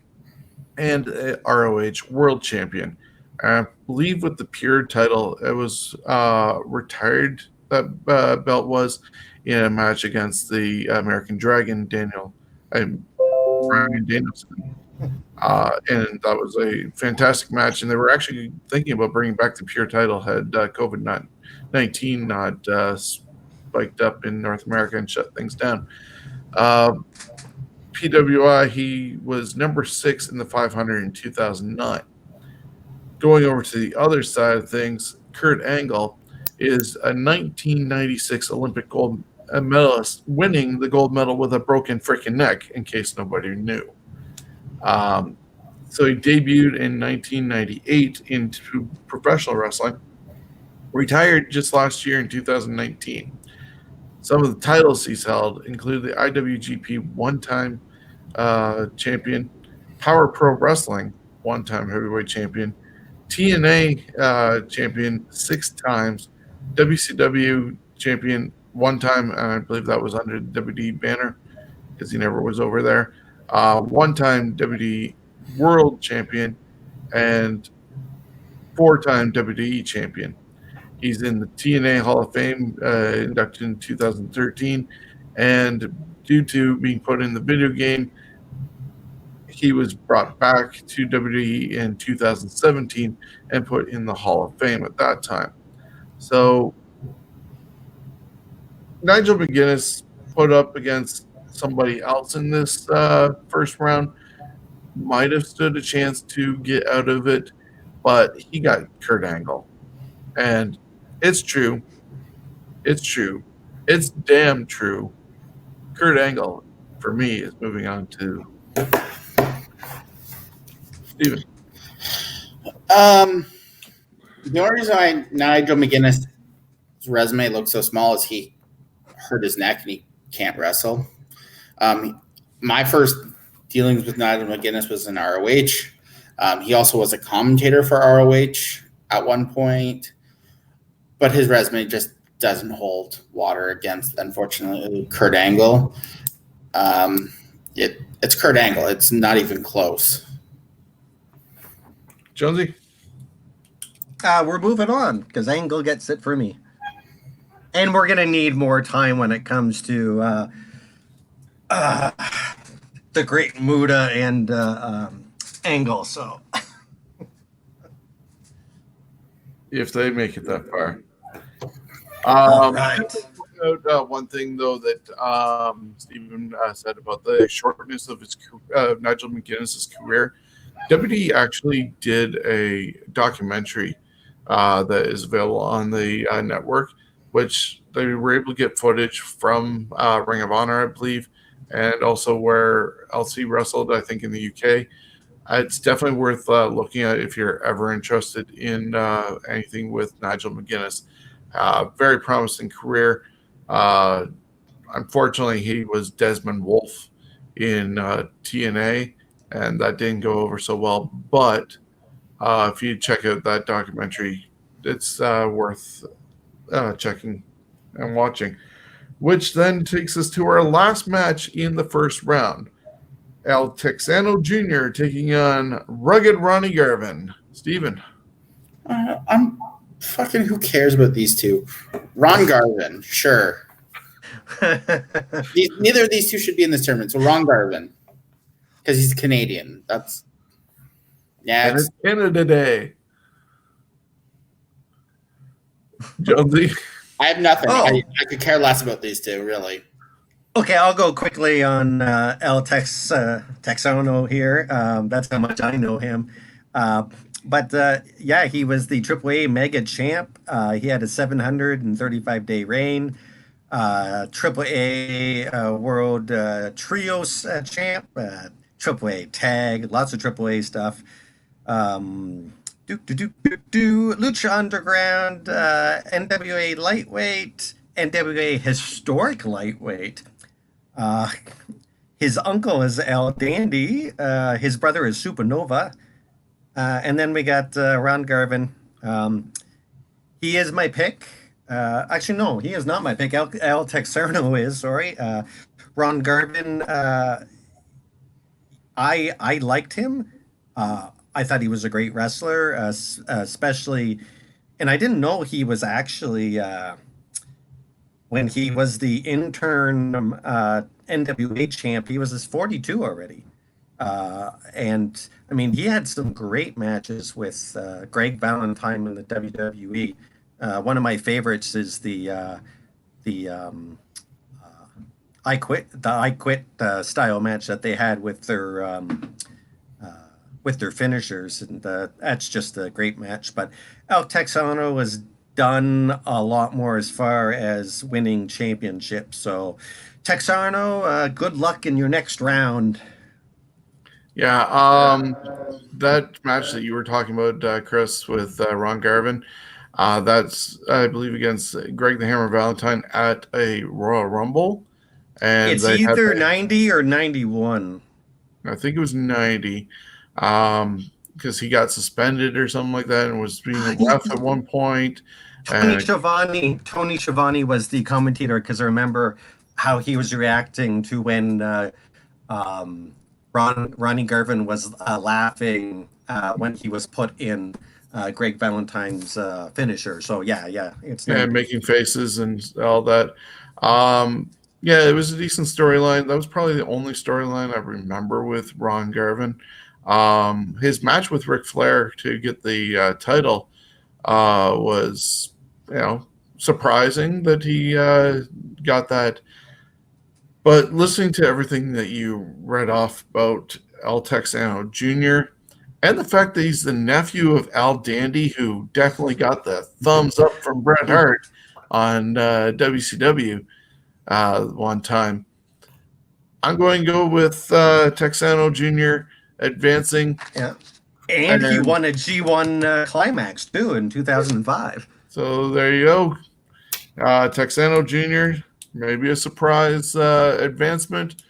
and ROH World champion. I believe with the Pure title, it was retired, that belt was, in a match against the American Dragon, Brian Danielson. And that was a fantastic match. And they were actually thinking about bringing back the Pure title had COVID-19 not spiked up in North America and shut things down. PWI, he was number 6 in the 500 in 2009. Going over to the other side of things, Kurt Angle is a 1996 Olympic gold medalist, winning the gold medal with a broken freaking neck, in case nobody knew. So he debuted in 1998 into professional wrestling, retired just last year in 2019. Some of the titles he's held include the IWGP 1-time champion, Power Pro Wrestling 1-time heavyweight champion, TNA champion 6 times, WCW champion 1 time, and I believe that was under the WWE banner because he never was over there. one-time WWE World Champion, and four-time WWE Champion. He's in the TNA Hall of Fame, inducted in 2013, and due to being put in the video game, he was brought back to WWE in 2017 and put in the Hall of Fame at that time. So Nigel McGuinness put up against somebody else in this first round, might have stood a chance to get out of it, but he got Kurt Angle. And it's true. It's true. It's damn true. Kurt Angle, for me, is moving on to Steven. The only reason why Nigel McGuinness' resume looks so small is he hurt his neck and he can't wrestle. My first dealings with Nigel McGuinness was in ROH. He also was a commentator for ROH at one point, but his resume just doesn't hold water against, unfortunately, Kurt Angle. It's Kurt Angle. It's not even close. Jonesy? We're moving on because Angle gets it for me. And we're going to need more time when it comes to the Great Muta and Angle. So, If they make it that far. right. One thing, though, that Stephen said about the shortness of his Nigel McGuinness's career, WWE actually did a documentary that is available on the network, which they were able to get footage from Ring of Honor, I believe, and also where LC wrestled, I think, in the UK. It's definitely worth looking at if you're ever interested in anything with Nigel McGuinness. Very promising career. Unfortunately, he was Desmond Wolfe in TNA, and that didn't go over so well. But if you check out that documentary, it's worth checking and watching. Which then takes us to our last match in the first round. El Texano Jr. taking on Rugged Ronnie Garvin. Steven. I'm fucking, who cares about these two? Ron Garvin, sure. Neither of these two should be in this tournament. So Ron Garvin, because he's Canadian. That's And it's Canada Day. Jonesy. I have nothing. Oh. I could care less about these two, really. Okay, I'll go quickly on El Texano here. That's how much I know him. But he was the AAA Mega Champ. He had a 735-day reign. AAA World Trios Champ. AAA Tag. Lots of AAA stuff. Lucha Underground. NWA Lightweight. NWA Historic Lightweight. His uncle is El Dandy. His brother is Supernova. And then we got Ron Garvin. He is my pick. Actually, no, he is not my pick. El Texano is, sorry. Ron Garvin, I liked him. I thought he was a great wrestler, especially, and I didn't know he was actually, when he was the intern NWA champ, he was his 42 already. And I mean, he had some great matches with Greg Valentine in the WWE. One of my favorites is the I Quit style match that they had with their finishers, and that's just a great match. But El Texano has done a lot more as far as winning championships. So Texano, good luck in your next round. Yeah, that match that you were talking about, Chris, with Ron Garvin, that's, I believe, against Greg the Hammer Valentine at a Royal Rumble. And it's either 90 or 91. I think it was 90, because he got suspended or something like that and was being a ref at one point. Tony Schiavone was the commentator, because I remember how he was reacting to when Ronnie Garvin was laughing when he was put in Greg Valentine's finisher. So yeah, it's Yeah, no. making faces and all that. Yeah, it was a decent storyline. That was probably the only storyline I remember with Ron Garvin. His match with Ric Flair to get the title was, surprising that he got that. But listening to everything that you read off about El Texano Jr., and the fact that he's the nephew of Al Dandy, who definitely got the thumbs up from Bret Hart on WCW one time, I'm going to go with Texano Jr. advancing. Yeah. And he won a G1 climax, too, in 2005. So there you go. Texano Jr., maybe a surprise advancement.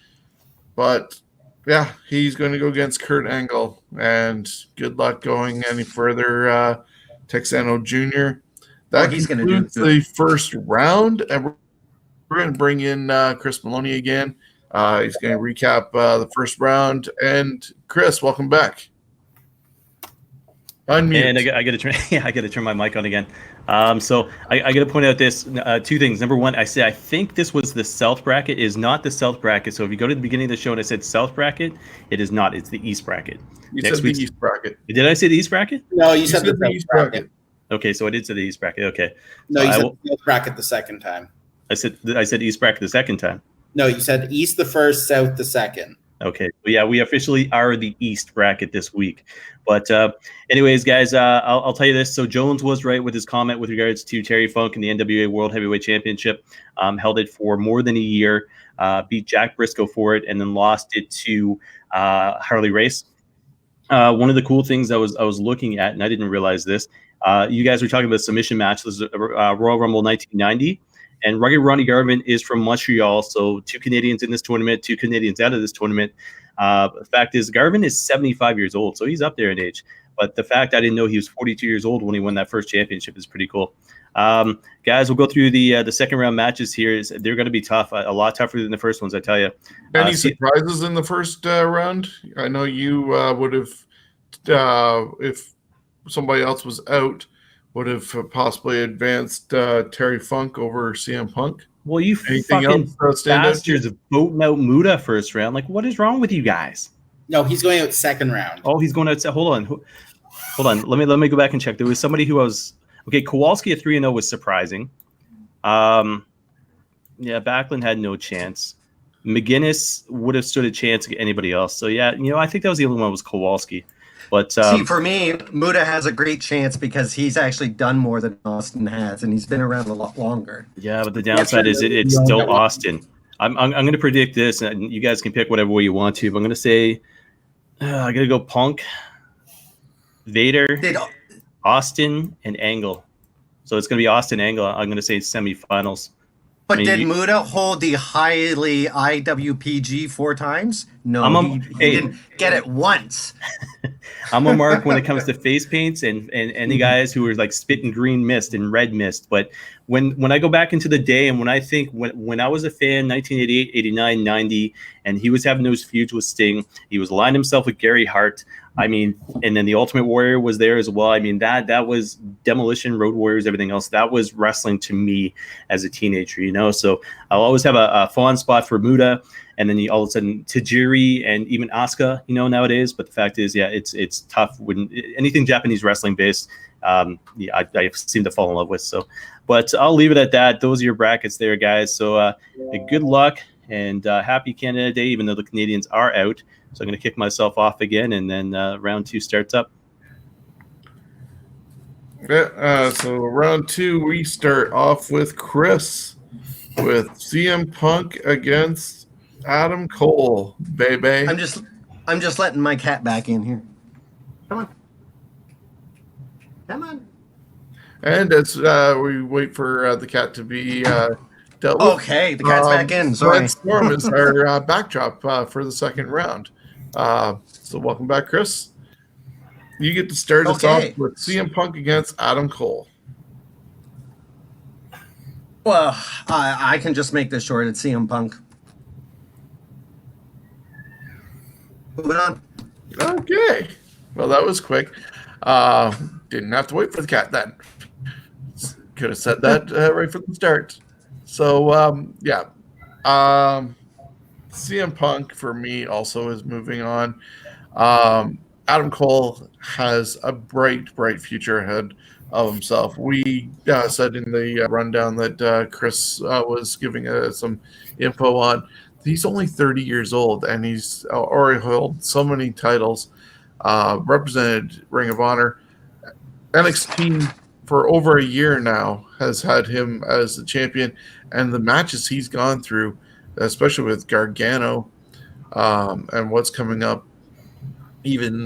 But, yeah, he's going to go against Kurt Angle. And good luck going any further, Texano Jr. That he's concludes the first round. And we're going to bring in Chris Maloney again. He's going to recap the first round. And, Chris, welcome back. Unmute. And I got to turn my mic on again. So I got to point out this two things. Number one, I think this was the South bracket. It is not the South bracket. So if you go to the beginning of the show and I said South bracket, it is not. It's the East bracket. You said the East bracket. Did I say the East bracket? No, you said the East bracket. Okay, so I did say the East bracket. Okay. No, you said the South bracket the second time. I said East bracket the second time. No, you said East the first, South the second. Okay. Well, yeah, we officially are the East bracket this week. But anyways, guys, I'll tell you this. So Jones was right with his comment with regards to Terry Funk and the NWA World Heavyweight Championship. Held it for more than a year, beat Jack Briscoe for it, and then lost it to Harley Race. One of the cool things I was looking at, and I didn't realize this, you guys were talking about submission match. This is Royal Rumble 1990. And Rugged Ronnie Garvin is from Montreal, so 2 Canadians in this tournament, 2 Canadians out of this tournament. The fact is, Garvin is 75 years old, so he's up there in age. But the fact I didn't know he was 42 years old when he won that first championship is pretty cool. Guys, we'll go through the second round matches here. They're going to be tough, a lot tougher than the first ones, I tell you. Any surprises in the first round? I know you would have, if somebody else was out, would have possibly advanced Terry Funk over CM Punk. Well, you fucking bastards voting out Muda first round. Like, what is wrong with you guys? No, he's going out second round. Oh, he's going out. Hold on. Let me go back and check. There was somebody who was okay. Kowalski at 3-0 was surprising. Yeah, Backlund had no chance. McGuinness would have stood a chance against anybody else. So yeah, I think that was the only one was Kowalski. But see, for me, Muda has a great chance because he's actually done more than Austin has, and he's been around a lot longer. Yeah, but the downside is it's still Austin. I'm going to predict this, and you guys can pick whatever way you want to. But I'm going to say I'm going to go Punk, Vader, Austin, and Angle. So it's going to be Austin Angle. I'm going to say semifinals. But did Muda hold the highly IWPG 4 times? No, he didn't get it once. I'm a mark when it comes to face paints and any guys who are like spitting green mist and red mist. But when I go back into the day and when I think when I was a fan, 1988, 89, 90, and he was having those feuds with Sting, he was aligned himself with Gary Hart. I mean, and then the Ultimate Warrior was there as well. I mean, that was Demolition, Road Warriors, everything else. That was wrestling to me as a teenager, So I'll always have a fond spot for Muda. And then all of a sudden Tajiri and even Asuka, nowadays. But the fact is, yeah, it's tough when anything Japanese wrestling based. I seem to fall in love with. So, but I'll leave it at that. Those are your brackets there, guys. So good luck and happy Canada Day, even though the Canadians are out. So I'm going to kick myself off again, and then round 2 starts up. Yeah, so round 2, we start off with Chris with CM Punk against Adam Cole, baby. I'm just letting my cat back in here. Come on. And as we wait for the cat to be dealt with. Okay, the cat's back in. Sorry. Storm is our backdrop for the second round. So welcome back, Chris. You get to start us off with CM Punk against Adam Cole. Well, I can just make this short. It's CM Punk. Moving on. Okay. Well, that was quick. Didn't have to wait for the cat then. Could have said that right from the start. So, CM Punk for me also is moving on. Adam Cole has a bright future ahead of himself. We said in the rundown that Chris was giving some info on. He's only 30 years old, and he's already held so many titles, represented Ring of Honor. NXT for over a year now has had him as the champion, and the matches he's gone through, especially with Gargano, and what's coming up, even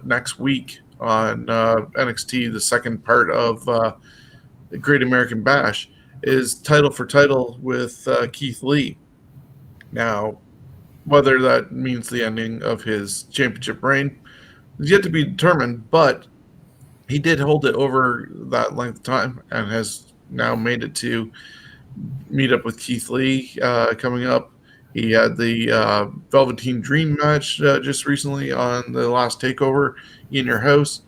next week on NXT, the second part of the Great American Bash, is title for title with Keith Lee. Now, whether that means the ending of his championship reign is yet to be determined, but he did hold it over that length of time and has now made it to meet up with Keith Lee coming up. He had the Velveteen Dream match just recently on the last takeover in your house.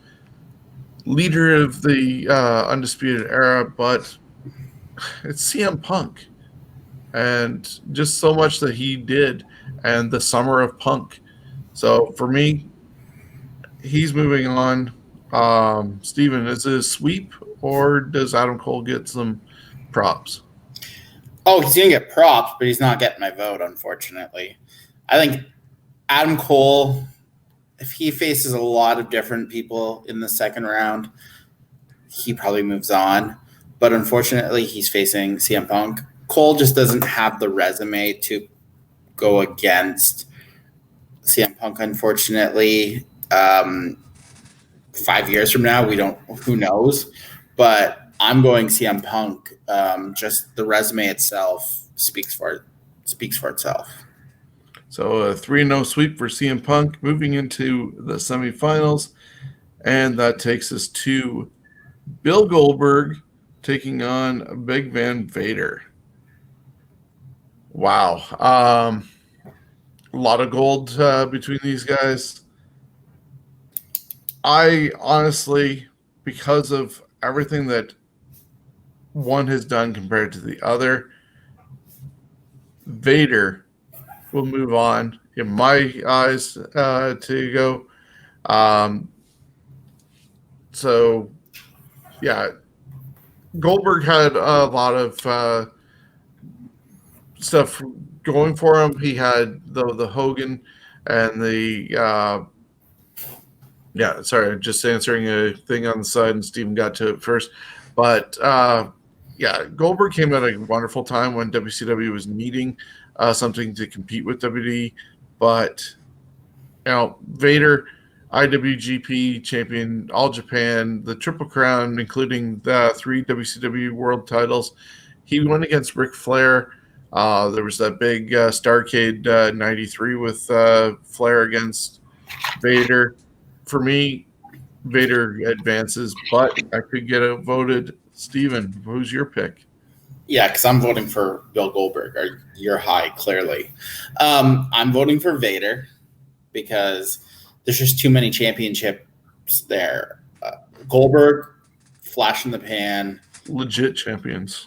Leader of the Undisputed Era, but it's CM Punk. And just so much that he did, and the Summer of Punk. So for me, he's moving on. Steven, is it a sweep, or does Adam Cole get some props? Oh, he's going to get props, but he's not getting my vote, unfortunately. I think Adam Cole, if he faces a lot of different people in the second round, he probably moves on. But unfortunately, he's facing CM Punk. Cole just doesn't have the resume to go against CM Punk, unfortunately. 5 years from now, who knows? But I'm going CM Punk. Just the resume itself speaks for itself. So a 3-0 sweep for CM Punk, moving into the semifinals. And that takes us to Bill Goldberg taking on Big Van Vader. Wow. A lot of gold between these guys. I honestly, because of everything that one has done compared to the other, Vader will move on in my eyes to go. So, yeah, Goldberg had a lot of stuff going for him. He had the Hogan and the just answering a thing on the side, and Steven got to it first. But Goldberg came at a wonderful time when WCW was needing something to compete with WWE. But Vader, IWGP champion, All Japan, the Triple Crown, including the 3 WCW World titles. He went against Ric Flair. There was that big Starrcade 93 with Flair against Vader. For me, Vader advances, but I could get voted. Steven, who's your pick? Yeah, because I'm voting for Bill Goldberg. You're high, clearly. I'm voting for Vader because there's just too many championships there. Goldberg, flash in the pan. Legit champions.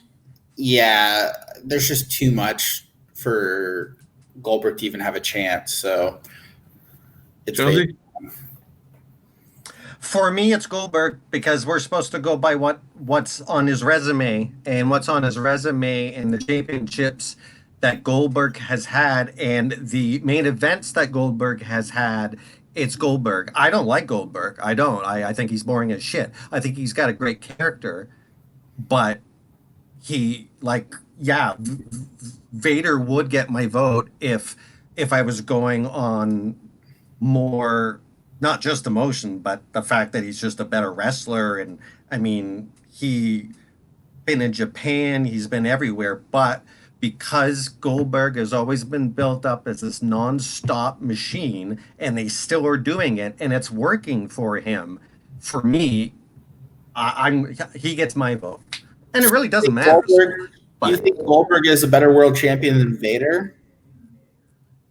Yeah, there's just too much for Goldberg to even have a chance. So it's Jonesy? For me, it's Goldberg because we're supposed to go by what's on his resume, and what's on his resume and the championships that Goldberg has had and the main events that Goldberg has had. It's Goldberg. I don't like Goldberg. I don't. I think he's boring as shit. I think he's got a great character, but Vader would get my vote if I was going on more, not just emotion, but the fact that he's just a better wrestler. And I mean, he been in Japan, he's been everywhere, but because Goldberg has always been built up as this non-stop machine, and they still are doing it, and it's working for him. For me, he gets my vote, and it really doesn't matter. You think Goldberg is a better world champion than Vader?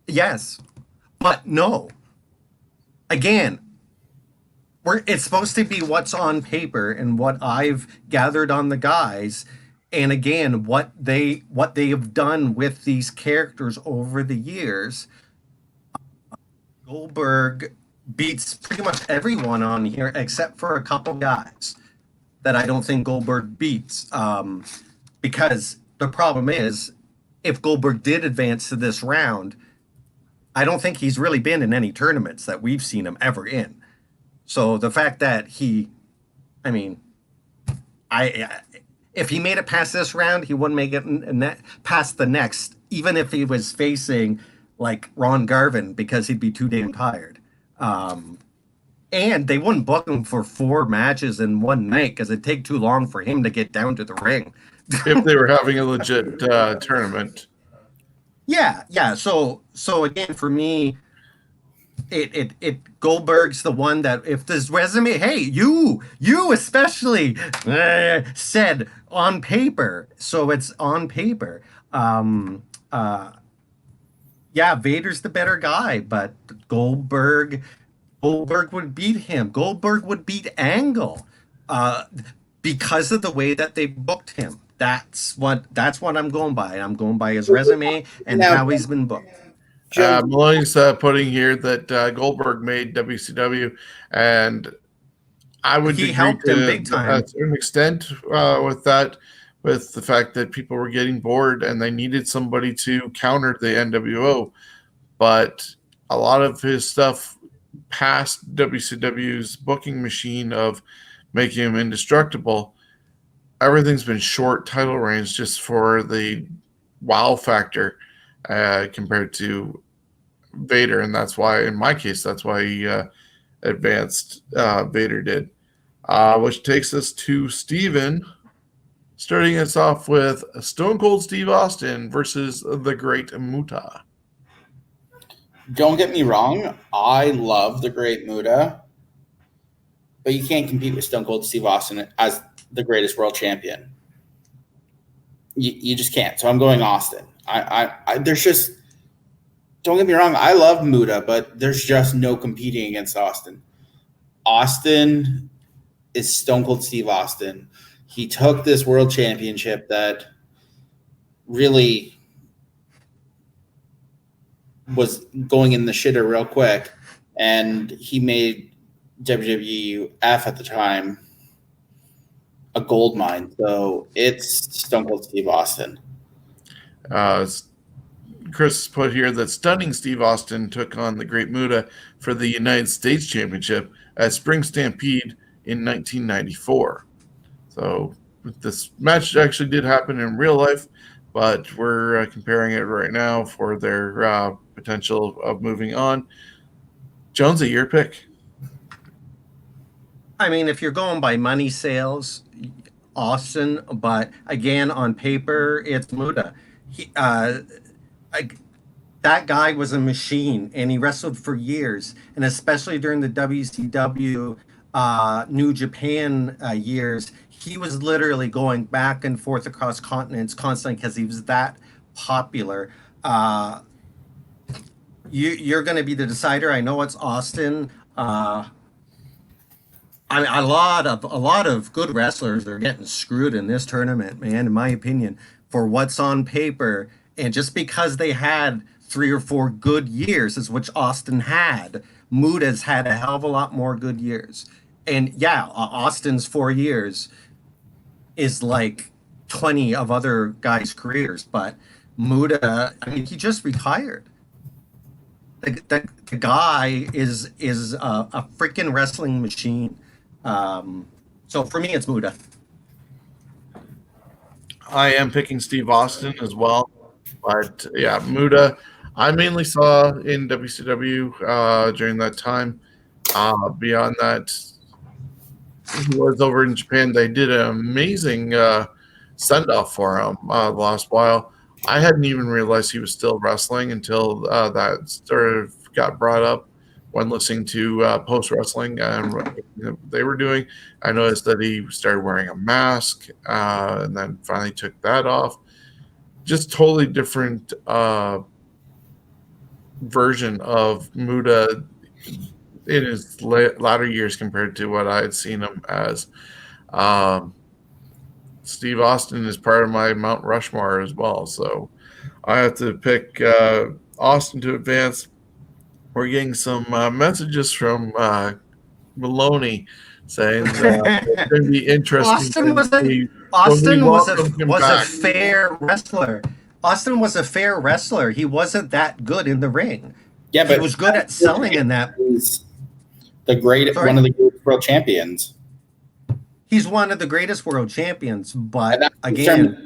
Yes, But no. Again, it's supposed to be what's on paper and what I've gathered on the guys, and again what they have done with these characters over the years. Goldberg beats pretty much everyone on here except for a couple guys that I don't think Goldberg beats. Because the problem is, if Goldberg did advance to this round, I don't think he's really been in any tournaments that we've seen him ever in. So the fact that if he made it past this round, he wouldn't make it past the next, even if he was facing like Ron Garvin, because he'd be too damn tired. And they wouldn't book him for 4 matches in one night because it'd take too long for him to get down to the ring. If they were having a legit tournament. Yeah. So again, for me, it Goldberg's the one that, if this resume, hey, you especially said on paper, so it's on paper. Yeah, Vader's the better guy, but Goldberg would beat him. Goldberg would beat Angle because of the way that they booked him. That's what I'm going by. I'm going by his resume and how he's been booked. Maloney's putting here that Goldberg made WCW, and I would he helped him big time to an extent with that, with the fact that people were getting bored and they needed somebody to counter the NWO. But a lot of his stuff past WCW's booking machine of making him indestructible, everything's been short title reigns just for the wow factor compared to Vader, and that's why, in my case, that's why he advanced. Vader did, which takes us to Steven, starting us off with Stone Cold Steve Austin versus the Great Muta. Don't get me wrong, I love the Great Muta, but you can't compete with Stone Cold Steve Austin as the greatest world champion. You just can't. So I'm going Austin. There's just, don't get me wrong, I love Muta, but there's just no competing against Austin. Austin is Stone Cold Steve Austin. He took this world championship that really was going in the shitter real quick, and he made WWF at the time a gold mine. So it's Stone Cold Steve Austin. Chris put here that Stunning Steve Austin took on the Great Muta for the United States Championship at Spring Stampede in 1994. So this match actually did happen in real life, but we're comparing it right now for their potential of moving on. Jonesy, your pick. I mean, if you're going by money sales, Austin, but again, on paper, it's Muta. That guy was a machine, and he wrestled for years, and especially during the WCW New Japan years, he was literally going back and forth across continents constantly because he was that popular. You're going to be the decider. I know it's Austin. I mean, a lot of good wrestlers are getting screwed in this tournament, man, in my opinion, for what's on paper. And just because they had 3 or 4 good years, is which Austin had, Muta's had a hell of a lot more good years. And yeah, Austin's 4 years is like 20 of other guys' careers, but Muta, I mean, he just retired. The guy is a freaking wrestling machine. So for me, it's Muta. I am picking Steve Austin as well, but yeah, Muta, I mainly saw in WCW during that time. Beyond that, he was over in Japan. They did an amazing send-off for him the last while. I hadn't even realized he was still wrestling until that sort of got brought up when listening to post-wrestling they were doing. I noticed that he started wearing a mask and then finally took that off. Just totally different version of Muta in his latter years compared to what I had seen him as. Steve Austin is part of my Mount Rushmore as well, so I have to pick Austin to advance. We're getting some messages from Maloney saying that it's going to be interesting. Austin was a back. fair wrestler. Austin was a fair wrestler. He wasn't that good in the ring. Yeah, but he was good at selling in that. He's the great, one of the greatest world champions. He's one of the greatest world champions, but again,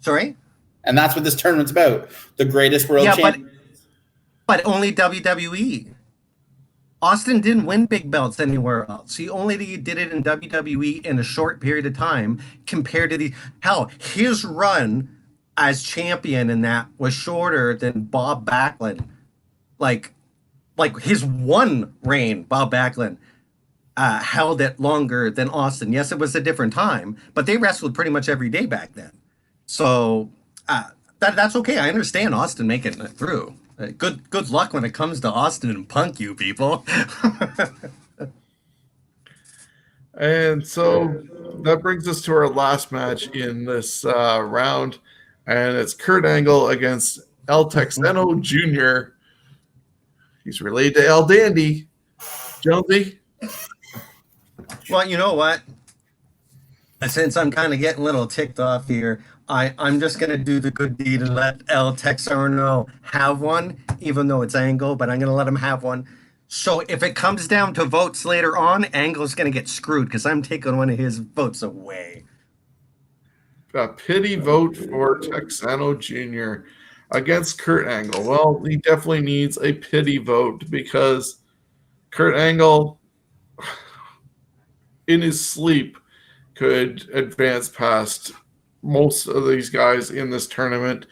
sorry. And that's what this tournament's about. The greatest world champion. But only WWE. Austin didn't win big belts anywhere else. He only did it in WWE in a short period of time compared to his run as champion in that was shorter than Bob Backlund. Like his one reign, Bob Backlund held it longer than Austin. Yes, it was a different time, but they wrestled pretty much every day back then. So that's okay. I understand Austin making it through. Good luck when it comes to Austin and Punk, you people. And so that brings us to our last match in this round, and it's Kurt Angle against El Texano Jr. He's related to El Dandy. Jonesy? Well, you know what? Since I'm kind of getting a little ticked off here, I'm just going to do the good deed and let El Texano have one, even though it's Angle, but I'm going to let him have one. So if it comes down to votes later on, Angle's going to get screwed because I'm taking one of his votes away. A pity vote for Texano Jr. against Kurt Angle. Well, he definitely needs a pity vote because Kurt Angle, in his sleep, could advance past most of these guys in this tournament.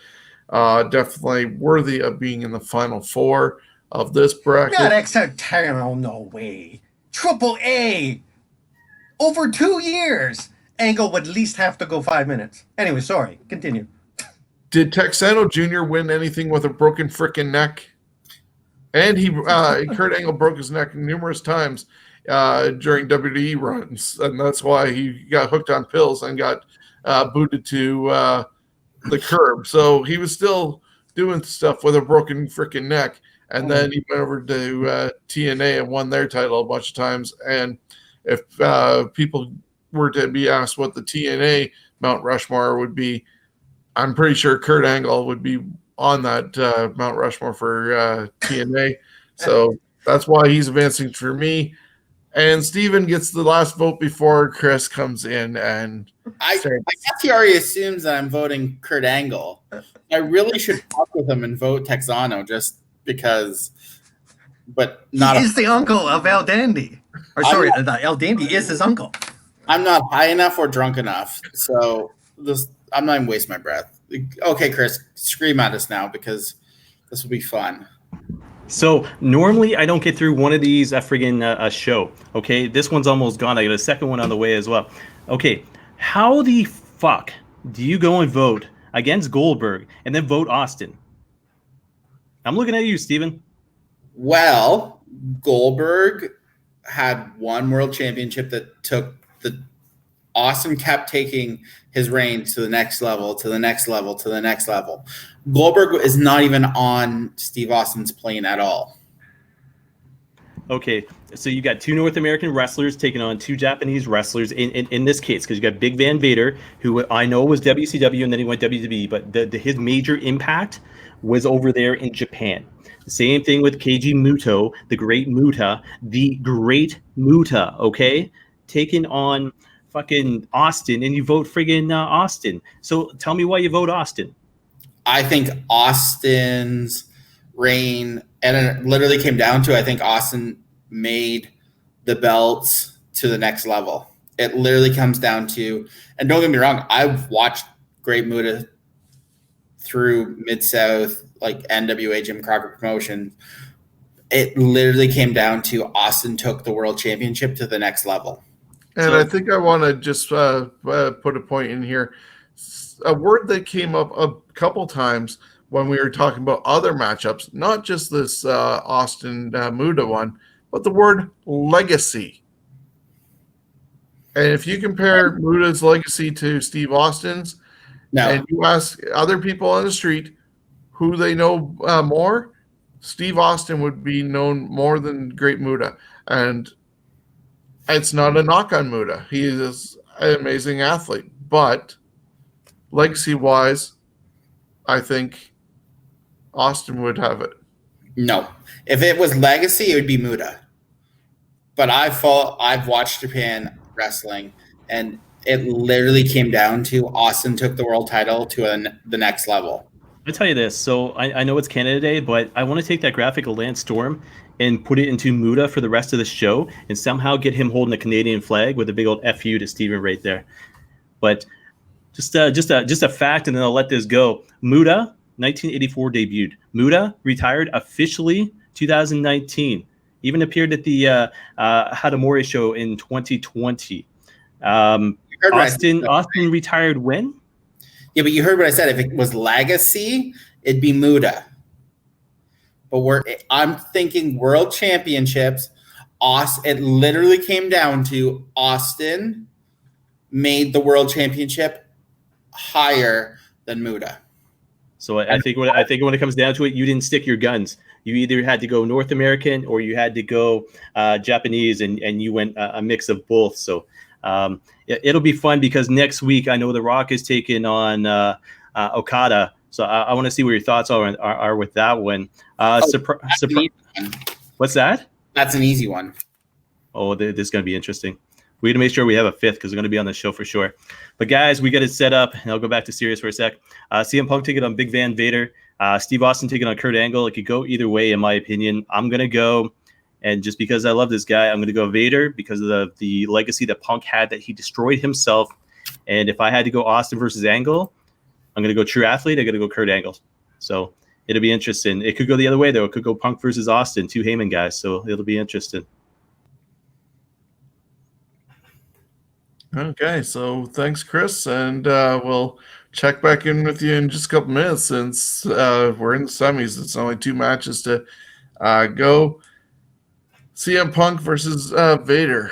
Definitely worthy of being in the final four of this bracket. Not Texano, no way. Triple A. Over 2 years. Angle would at least have to go 5 minutes. Anyway, sorry. Continue. Did Texano Jr. win anything with a broken freaking neck? And Kurt Angle broke his neck numerous times during WWE runs, and that's why he got hooked on pills and got booted to the curb. So he was still doing stuff with a broken freaking neck, and then he went over to TNA and won their title a bunch of times. And if people were to be asked what the TNA Mount Rushmore would be, I'm pretty sure Kurt Angle would be on that Mount Rushmore for TNA. So that's why he's advancing for me. And Steven gets the last vote before Chris comes in. And I guess he already assumes that I'm voting Kurt Angle. I really should talk with him and vote Texano just because, but not. He is the uncle of El Dandy. Or sorry, El Dandy is his uncle. I'm not high enough or drunk enough. So I'm not even wasting my breath. Okay, Chris, scream at us now because this will be fun. So normally I don't get through one of these a show. Okay, this one's almost gone. I got a second one on the way as well. Okay, how the fuck do you go and vote against Goldberg and then vote Austin? I'm looking at you, Steven. Well, Goldberg had one world championship that took Austin kept taking his reign to the next level, to the next level, to the next level. Goldberg is not even on Steve Austin's plane at all. Okay, so you got two North American wrestlers taking on two Japanese wrestlers in this case, because you got Big Van Vader, who I know was WCW and then he went WWE, but his major impact was over there in Japan. The same thing with Keiji Muto, the Great Muta, okay? Taking on fucking Austin, and you vote friggin' Austin. So tell me why you vote Austin. I think Austin's reign, and it literally came down to, I think Austin made the belts to the next level. It literally comes down to, and don't get me wrong, I've watched Great Muta through Mid-South, like NWA, Jim Crockett Promotion. It literally came down to Austin took the world championship to the next level. And I think I want to just put a point in here. A word that came up a couple times when we were talking about other matchups, not just this Austin Muda one, but the word legacy. And if you compare Muda's legacy to Steve Austin's, and you ask other people on the street who they know more, Steve Austin would be known more than Great Muda. And it's not a knock on Muda. He is an amazing athlete. But legacy-wise, I think Austin would have it. No. If it was legacy, it would be Muda. But I've watched Japan wrestling, and it literally came down to Austin took the world title to the next level. I'll tell you this. So I know it's Canada Day, but I want to take that graphic of Lance Storm and put it into Muda for the rest of the show and somehow get him holding a Canadian flag with a big old FU to Steven right there. But just a fact, and then I'll let this go. Muda, 1984 debuted. Muda retired officially 2019. Even appeared at the Hadamori show in 2020. Austin retired when? Yeah, but you heard what I said. If it was legacy, it'd be Muda. But I'm thinking world championships. It literally came down to Austin made the world championship higher than Muda. So I think when it comes down to it, you didn't stick your guns. You either had to go North American or you had to go Japanese, and you went a mix of both. So it'll be fun because next week I know The Rock is taking on Okada. So I want to see what your thoughts are with that one. What's that? That's an easy one. Oh, this is going to be interesting. We got to make sure we have a fifth because we're going to be on the show for sure. But guys, we got it set up, and I'll go back to serious for a sec. CM Punk taking on Big Van Vader. Steve Austin taking on Kurt Angle. It could go either way, in my opinion. I'm going to go, and just because I love this guy, I'm going to go Vader because of the legacy that Punk had, that he destroyed himself. And if I had to go Austin versus Angle, I'm going to go true athlete. I got to go Kurt Angle. So it'll be interesting. It could go the other way, though. It could go Punk versus Austin, two Heyman guys. So it'll be interesting. Okay, so thanks, Chris, and we'll check back in with you in just a couple minutes since we're in the semis. It's only two matches to go. CM Punk versus Vader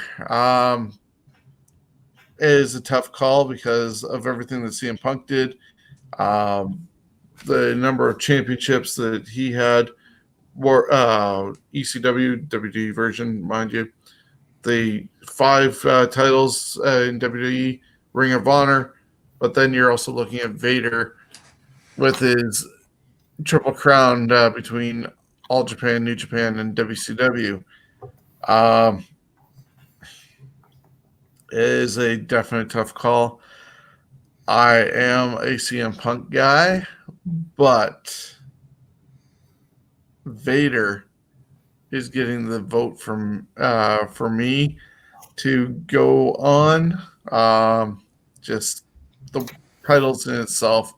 is a tough call because of everything that CM Punk did. The number of championships that he had were ECW, WWE version, mind you. The 5 titles in WWE, Ring of Honor, but then you're also looking at Vader with his triple crown between All Japan, New Japan, and WCW. It is a definite tough call. I am a CM Punk guy, but Vader is getting the vote from for me to go on. Just the titles in itself,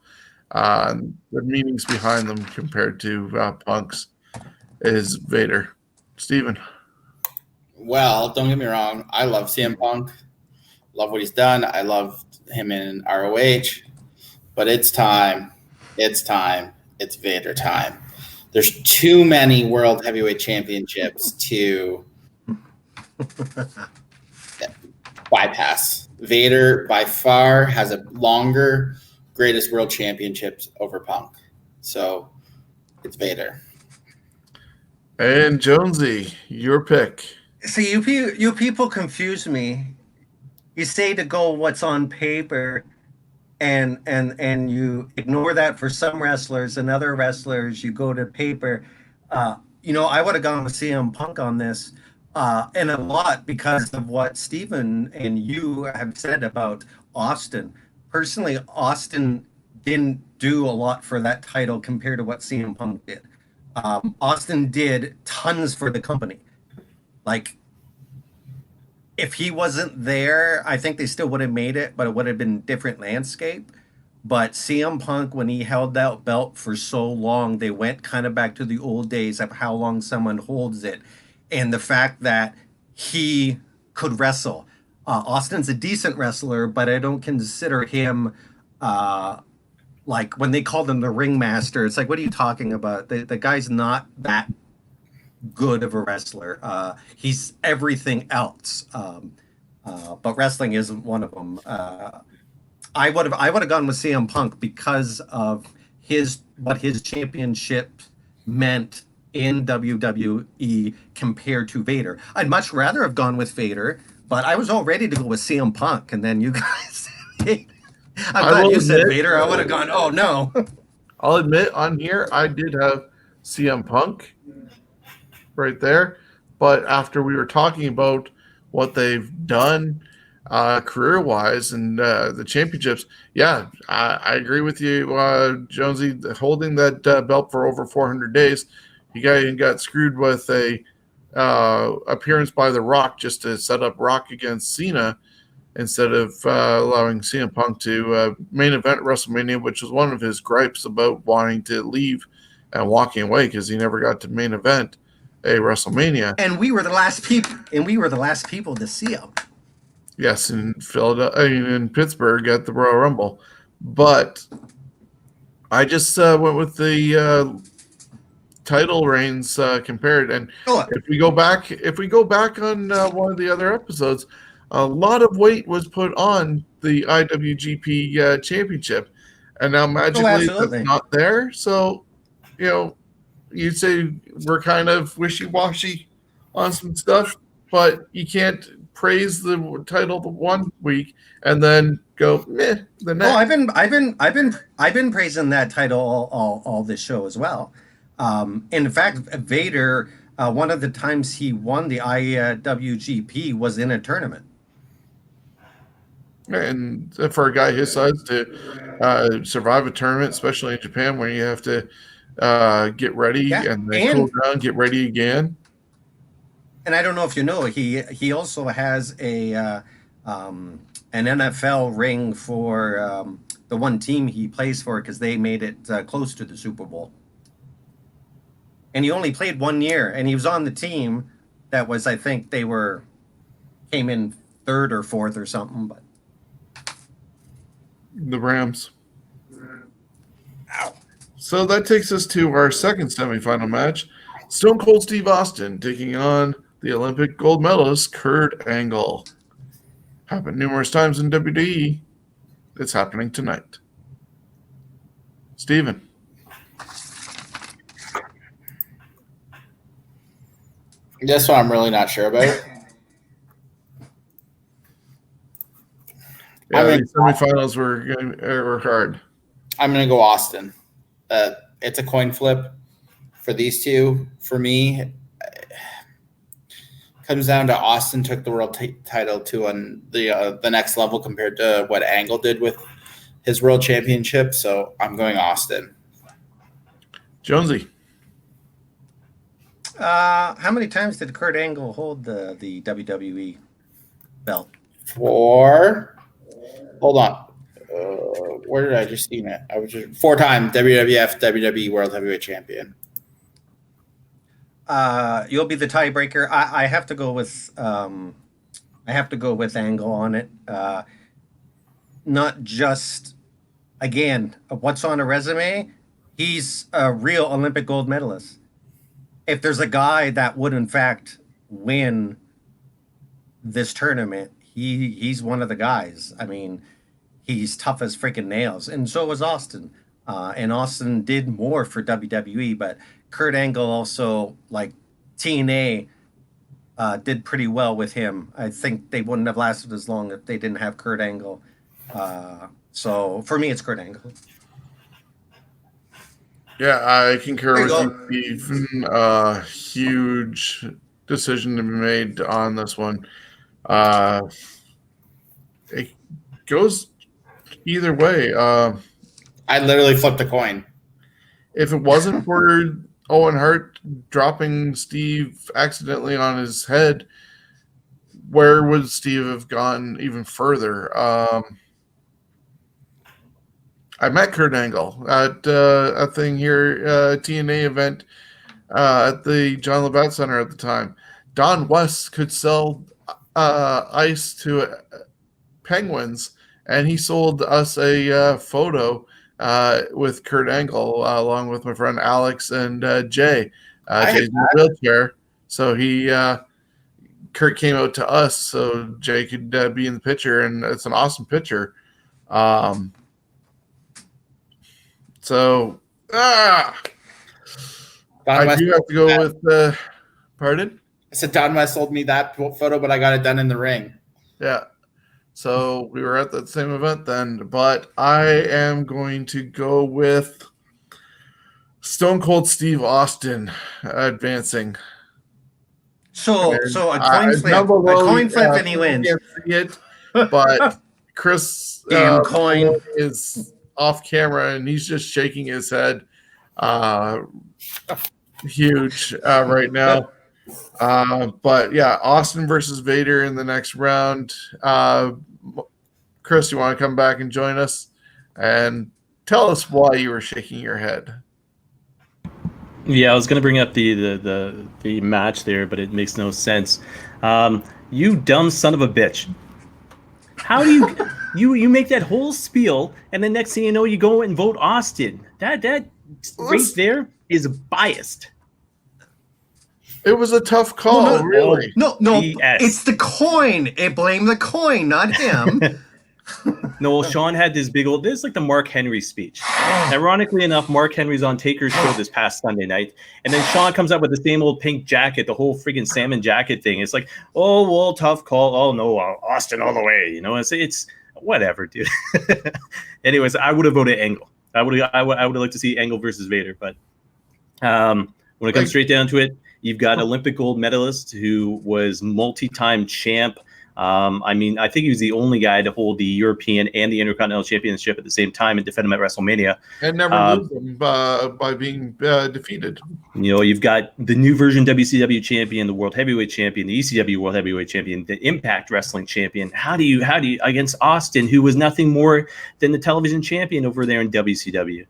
the meanings behind them compared to Punk's is Vader. Steven. Well, don't get me wrong. I love CM Punk. Love what he's done. I love him in ROH. But it's time. It's time. It's Vader time. There's too many World Heavyweight Championships to bypass. Vader, by far, has a longer, greatest World Championships over Punk. So, it's Vader. And Jonesy, your pick. See, you people confuse me. You say to go what's on paper, and you ignore that for some wrestlers, and other wrestlers you go to paper. I would have gone with CM Punk on this, and a lot because of what Steven and you have said about Austin. Personally, Austin didn't do a lot for that title compared to what CM Punk did. Austin did tons for the company. Like, if he wasn't there, I think they still would have made it, but it would have been a different landscape. But CM Punk, when he held that belt for so long, they went kind of back to the old days of how long someone holds it. And the fact that he could wrestle. Austin's a decent wrestler, but I don't consider him like when they called him the ringmaster, it's like, what are you talking about? The guy's not that good of a wrestler. He's everything else, but wrestling isn't one of them. I would have gone with CM Punk because of what his championship meant in WWE compared to Vader. I'd much rather have gone with Vader, but I was all ready to go with CM Punk, and then you guys. I'm I glad will you said admit- Vader. I would have gone, oh no. I'll admit on here I did have CM Punk right there, but after we were talking about what they've done career wise and the championships, yeah, I agree with you, Jonesy. Holding that belt for over 400 days, you got screwed with a appearance by The Rock just to set up Rock against Cena instead of allowing CM Punk to main event WrestleMania, which was one of his gripes about wanting to leave and walking away because he never got to main event a WrestleMania. And we were the last people. And we were the last people to see him. Yes, in Philadelphia, in Pittsburgh at the Royal Rumble, but I just went with the title reigns compared. And if we go back on one of the other episodes, a lot of weight was put on the IWGP Championship, and now magically that's not there. So, you'd say we're kind of wishy-washy on some stuff, but you can't praise the title the one week and then go meh the next. Oh, I've been praising that title all this show as well. In fact, Vader, one of the times he won the IWGP was in a tournament. And for a guy his size to survive a tournament, especially in Japan, where you have to get ready and then cool down, get ready again. And I don't know if you know, he also has an NFL ring for the one team he plays for because they made it close to the Super Bowl. And he only played 1 year, and he was on the team that was, I think came in third or fourth or something, but. The Rams. Ow. So that takes us to our second semifinal match. Stone Cold Steve Austin taking on the Olympic gold medalist Kurt Angle. Happened numerous times in WWE. It's happening tonight. Steven. This one I'm really not sure about. Yeah, the semifinals were hard. I'm going to go Austin. It's a coin flip for these two. For me, it comes down to Austin took the world title to the next level compared to what Angle did with his world championship. So I'm going Austin. Jonesy. How many times did Kurt Angle hold the WWE belt? 4. Hold on. Where did I just see it? I was just 4-time WWF WWE World Heavyweight Champion. You'll be the tiebreaker. I have to go with Angle on it. Not just again what's on a resume. He's a real Olympic gold medalist. If there's a guy that would in fact win this tournament, he's one of the guys. I mean, he's tough as freaking nails, and so was Austin. And Austin did more for WWE, but Kurt Angle also, like TNA, did pretty well with him. I think they wouldn't have lasted as long if they didn't have Kurt Angle. So for me, it's Kurt Angle. Yeah, I concur with you, Steve. Huge decision to be made on this one. It goes either way. I literally flipped a coin. If it wasn't for Owen Hart dropping Steve accidentally on his head, where would Steve have gone even further? I met Kurt Angle at a thing here, TNA event at the John Labatt Center at the time. Don West could sell ice to penguins, and he sold us a photo with Kurt Angle, along with my friend Alex and Jay. Jay's in a wheelchair, so Kurt came out to us so Jay could be in the picture, and it's an awesome picture. So I do have to go with pardon? I said Don West sold me that photo, but I got it done in the ring. Yeah. So we were at that same event then, but I am going to go with Stone Cold Steve Austin advancing. So a coin flip, and he wins. Can't see it, but Chris Damn coin is off camera and he's just shaking his head. Huge right now. But yeah, Austin versus Vader in the next round. Chris, you want to come back and join us and tell us why you were shaking your head? Yeah, I was going to bring up the match there, but it makes no sense. You dumb son of a bitch. How do you make that whole spiel, and the next thing you know, you go and vote Austin? That right there is biased. It was a tough call, really. No, it's the coin. It blamed the coin, not him. No, Shawn had this big old. This is like the Mark Henry speech. Ironically enough, Mark Henry's on Taker's show this past Sunday night, and then Shawn comes up with the same old pink jacket, the whole friggin' salmon jacket thing. It's like, oh well, tough call. Oh no, Austin all the way. You know, it's whatever, dude. Anyways, I would have voted Angle. I would have liked to see Angle versus Vader, but when it comes straight down to it, you've got Olympic gold medalist who was multi-time champ. I mean, I think he was the only guy to hold the European and the Intercontinental Championship at the same time and defend them at WrestleMania. And never lose them by being defeated. You know, you've got the new version WCW champion, the World Heavyweight champion, the ECW World Heavyweight champion, the Impact Wrestling champion. How do you against Austin, who was nothing more than the television champion over there in WCW?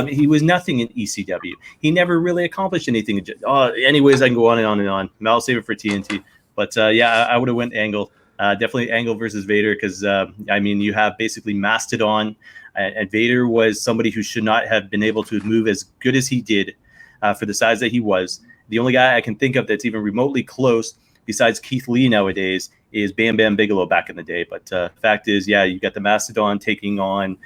He was nothing in ECW. He never really accomplished anything. Anyways, I can go on and on and on. I'll save it for TNT. But yeah, I would have went Angle. Definitely Angle versus Vader because, I mean, you have basically Mastodon, and Vader was somebody who should not have been able to move as good as he did for the size that he was. The only guy I can think of that's even remotely close besides Keith Lee nowadays is Bam Bam Bigelow back in the day. But fact is, yeah, you got the Mastodon taking on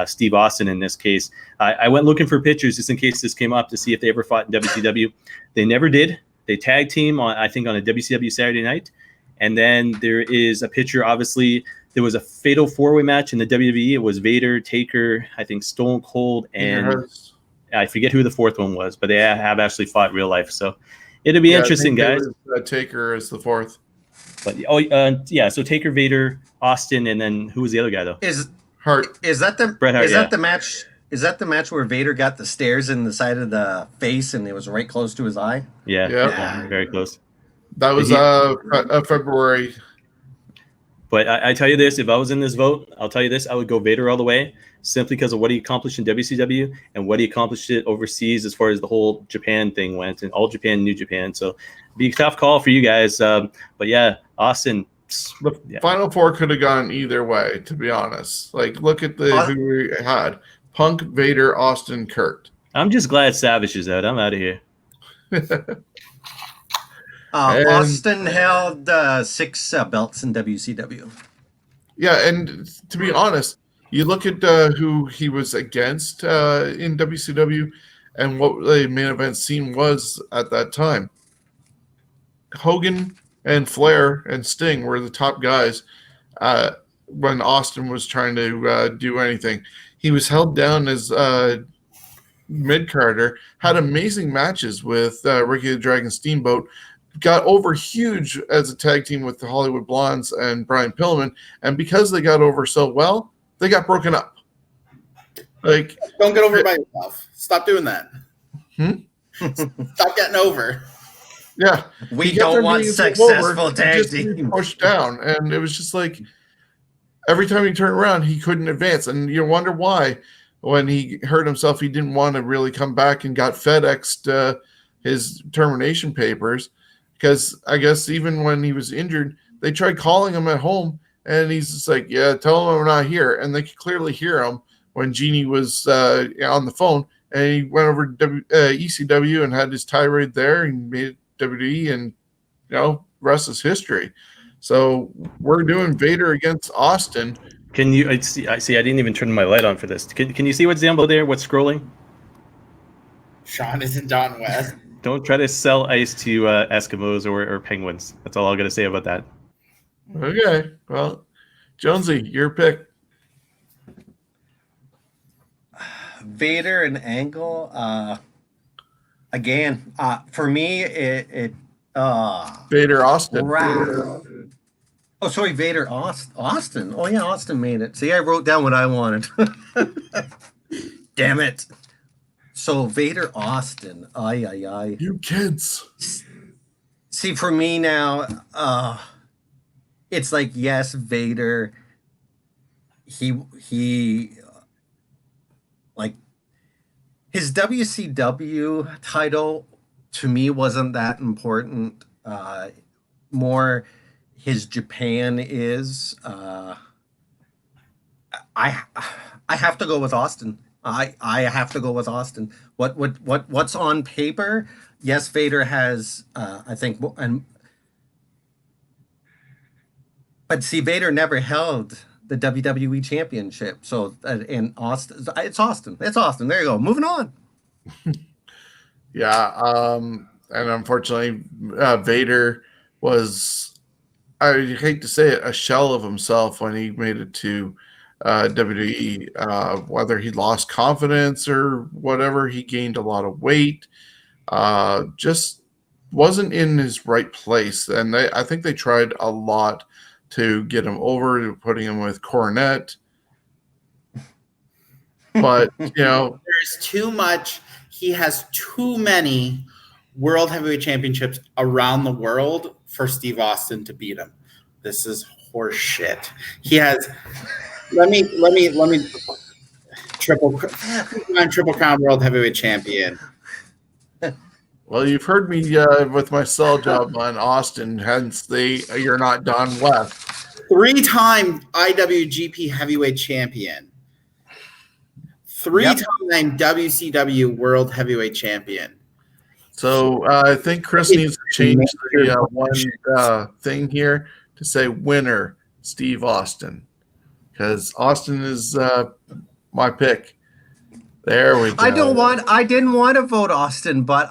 Steve Austin in this case. I went looking for pictures just in case this came up to see if they ever fought in WCW. They never did. They tag team on, I think, on a WCW Saturday night. And then there is a picture, obviously, there was a fatal four-way match in the WWE. It was Vader, Taker, I think Stone Cold, and I forget who the fourth one was, but they have actually fought real life. So it'll be interesting, guys. Taker is the fourth. But so Taker, Vader, Austin, and then who was the other guy, though? Hart. Is that the Bret Hart, that the match? Is that the match where Vader got the stairs in the side of the face and it was right close to his eye? Yeah, very close. That was February. But I tell you this, if I was in this vote, I'll tell you this, I would go Vader all the way, simply because of what he accomplished in WCW and what he accomplished overseas as far as the whole Japan thing went, and All Japan, New Japan. So it'd be a tough call for you guys. But yeah, Austin. The Final Four could have gone either way, to be honest. Like, look at who we had. Punk, Vader, Austin, Kurt. I'm just glad Savage is out. I'm out of here. Austin held 6 belts in WCW. Yeah, and to be honest, you look at who he was against in WCW and what the main event scene was at that time. Hogan and Flair and Sting were the top guys when Austin was trying to do anything. He was held down as mid-carder, had amazing matches with Ricky the Dragon Steamboat, got over huge as a tag team with the Hollywood Blondes and Brian Pillman, and because they got over so well, they got broken up. Like, don't get over by yourself. Stop doing that. Stop getting over. Yeah, we don't want successful tag teams pushed down, and it was just like every time he turned around, he couldn't advance, and you wonder why. When he hurt himself, he didn't want to really come back and got FedExed his termination papers. Because I guess even when he was injured, they tried calling him at home, and he's just like, yeah, tell him I'm not here. And they could clearly hear him, when Genie was on the phone, and he went over to ECW and had his tirade there and made it WWE, and rest is history. So we're doing Vader against Austin. Can you I see? I didn't even turn my light on for this. Can you see what's down below there? What's scrolling? Shawn isn't Don West. Don't try to sell ice to Eskimos or penguins. That's all I'm going to say about that. Okay. Well, Jonesy, your pick. Vader and Angle. Again, for me, Vader Austin. Oh, sorry, Vader Austin. Oh, yeah, Austin made it. See, I wrote down what I wanted. Damn it. So, Vader Austin. Ay. You kids. See, for me now, it's like, yes, Vader. He like, his WCW title to me wasn't that important. More his Japan is. I have to go with Austin. I have to go with Austin. What's on paper? Yes, Vader has. I think, but see, Vader never held the WWE Championship. So, in Austin, it's Austin. It's Austin. There you go. Moving on. Yeah. And unfortunately, Vader was, I hate to say it, a shell of himself when he made it to WWE. Whether he lost confidence or whatever, he gained a lot of weight. Just wasn't in his right place. And I think they tried a lot to get him over, putting him with Cornette. But, there's too much. He has too many World Heavyweight Championships around the world for Steve Austin to beat him. This is horseshit. He has. Let me triple crown World Heavyweight Champion. Well, you've heard me with my sell job on Austin, hence you're not Don West. 3-time IWGP Heavyweight Champion. 3-time WCW World Heavyweight Champion. So I think Chris needs to change the one thing here to say winner Steve Austin, because Austin is my pick. There we go. I didn't want to vote Austin, but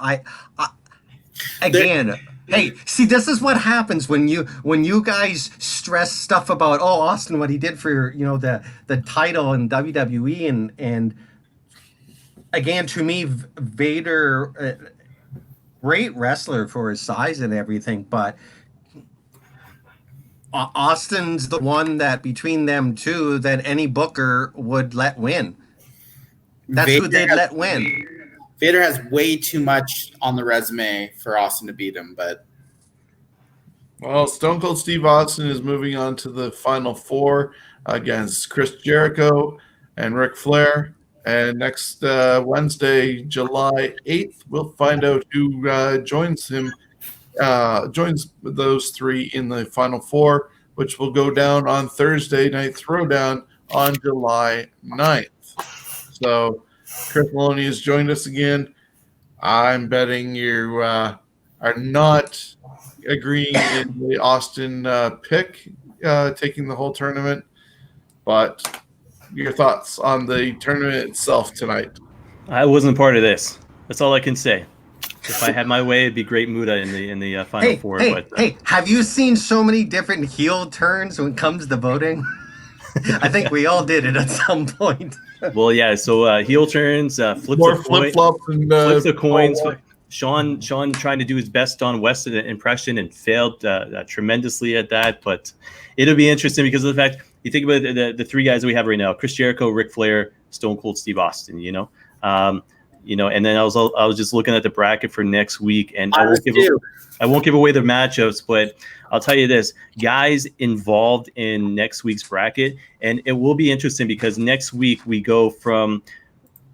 hey, see, this is what happens when you guys stress stuff about Austin, what he did for the title in WWE, and again, to me, Vader, great wrestler for his size and everything, but Austin's the one that between them two that any booker would let win. That's who they'd let win. Vader has way too much on the resume for Austin to beat him, but well, Stone Cold Steve Austin is moving on to the Final Four against Chris Jericho and Ric Flair. And next Wednesday, July 8th, we'll find out who joins those three in the Final Four, which will go down on Thursday Night Throwdown on July 9th. So Chris Maloney has joined us again. I'm betting you are not agreeing in the Austin pick, taking the whole tournament. But your thoughts on the tournament itself tonight? I wasn't part of this. That's all I can say. If I had my way, it'd be Great Muta in the Final Four. Hey, have you seen so many different heel turns when it comes to voting? I think we all did it at some point. Well, yeah. So heel turns, flips the coins. Shawn trying to do his best Don West impression and failed tremendously at that. But it'll be interesting because of the fact you think about the three guys that we have right now: Chris Jericho, Ric Flair, Stone Cold Steve Austin. And then I was just looking at the bracket for next week, and I won't give away the matchups, but I'll tell you this: guys involved in next week's bracket, and it will be interesting because next week we go from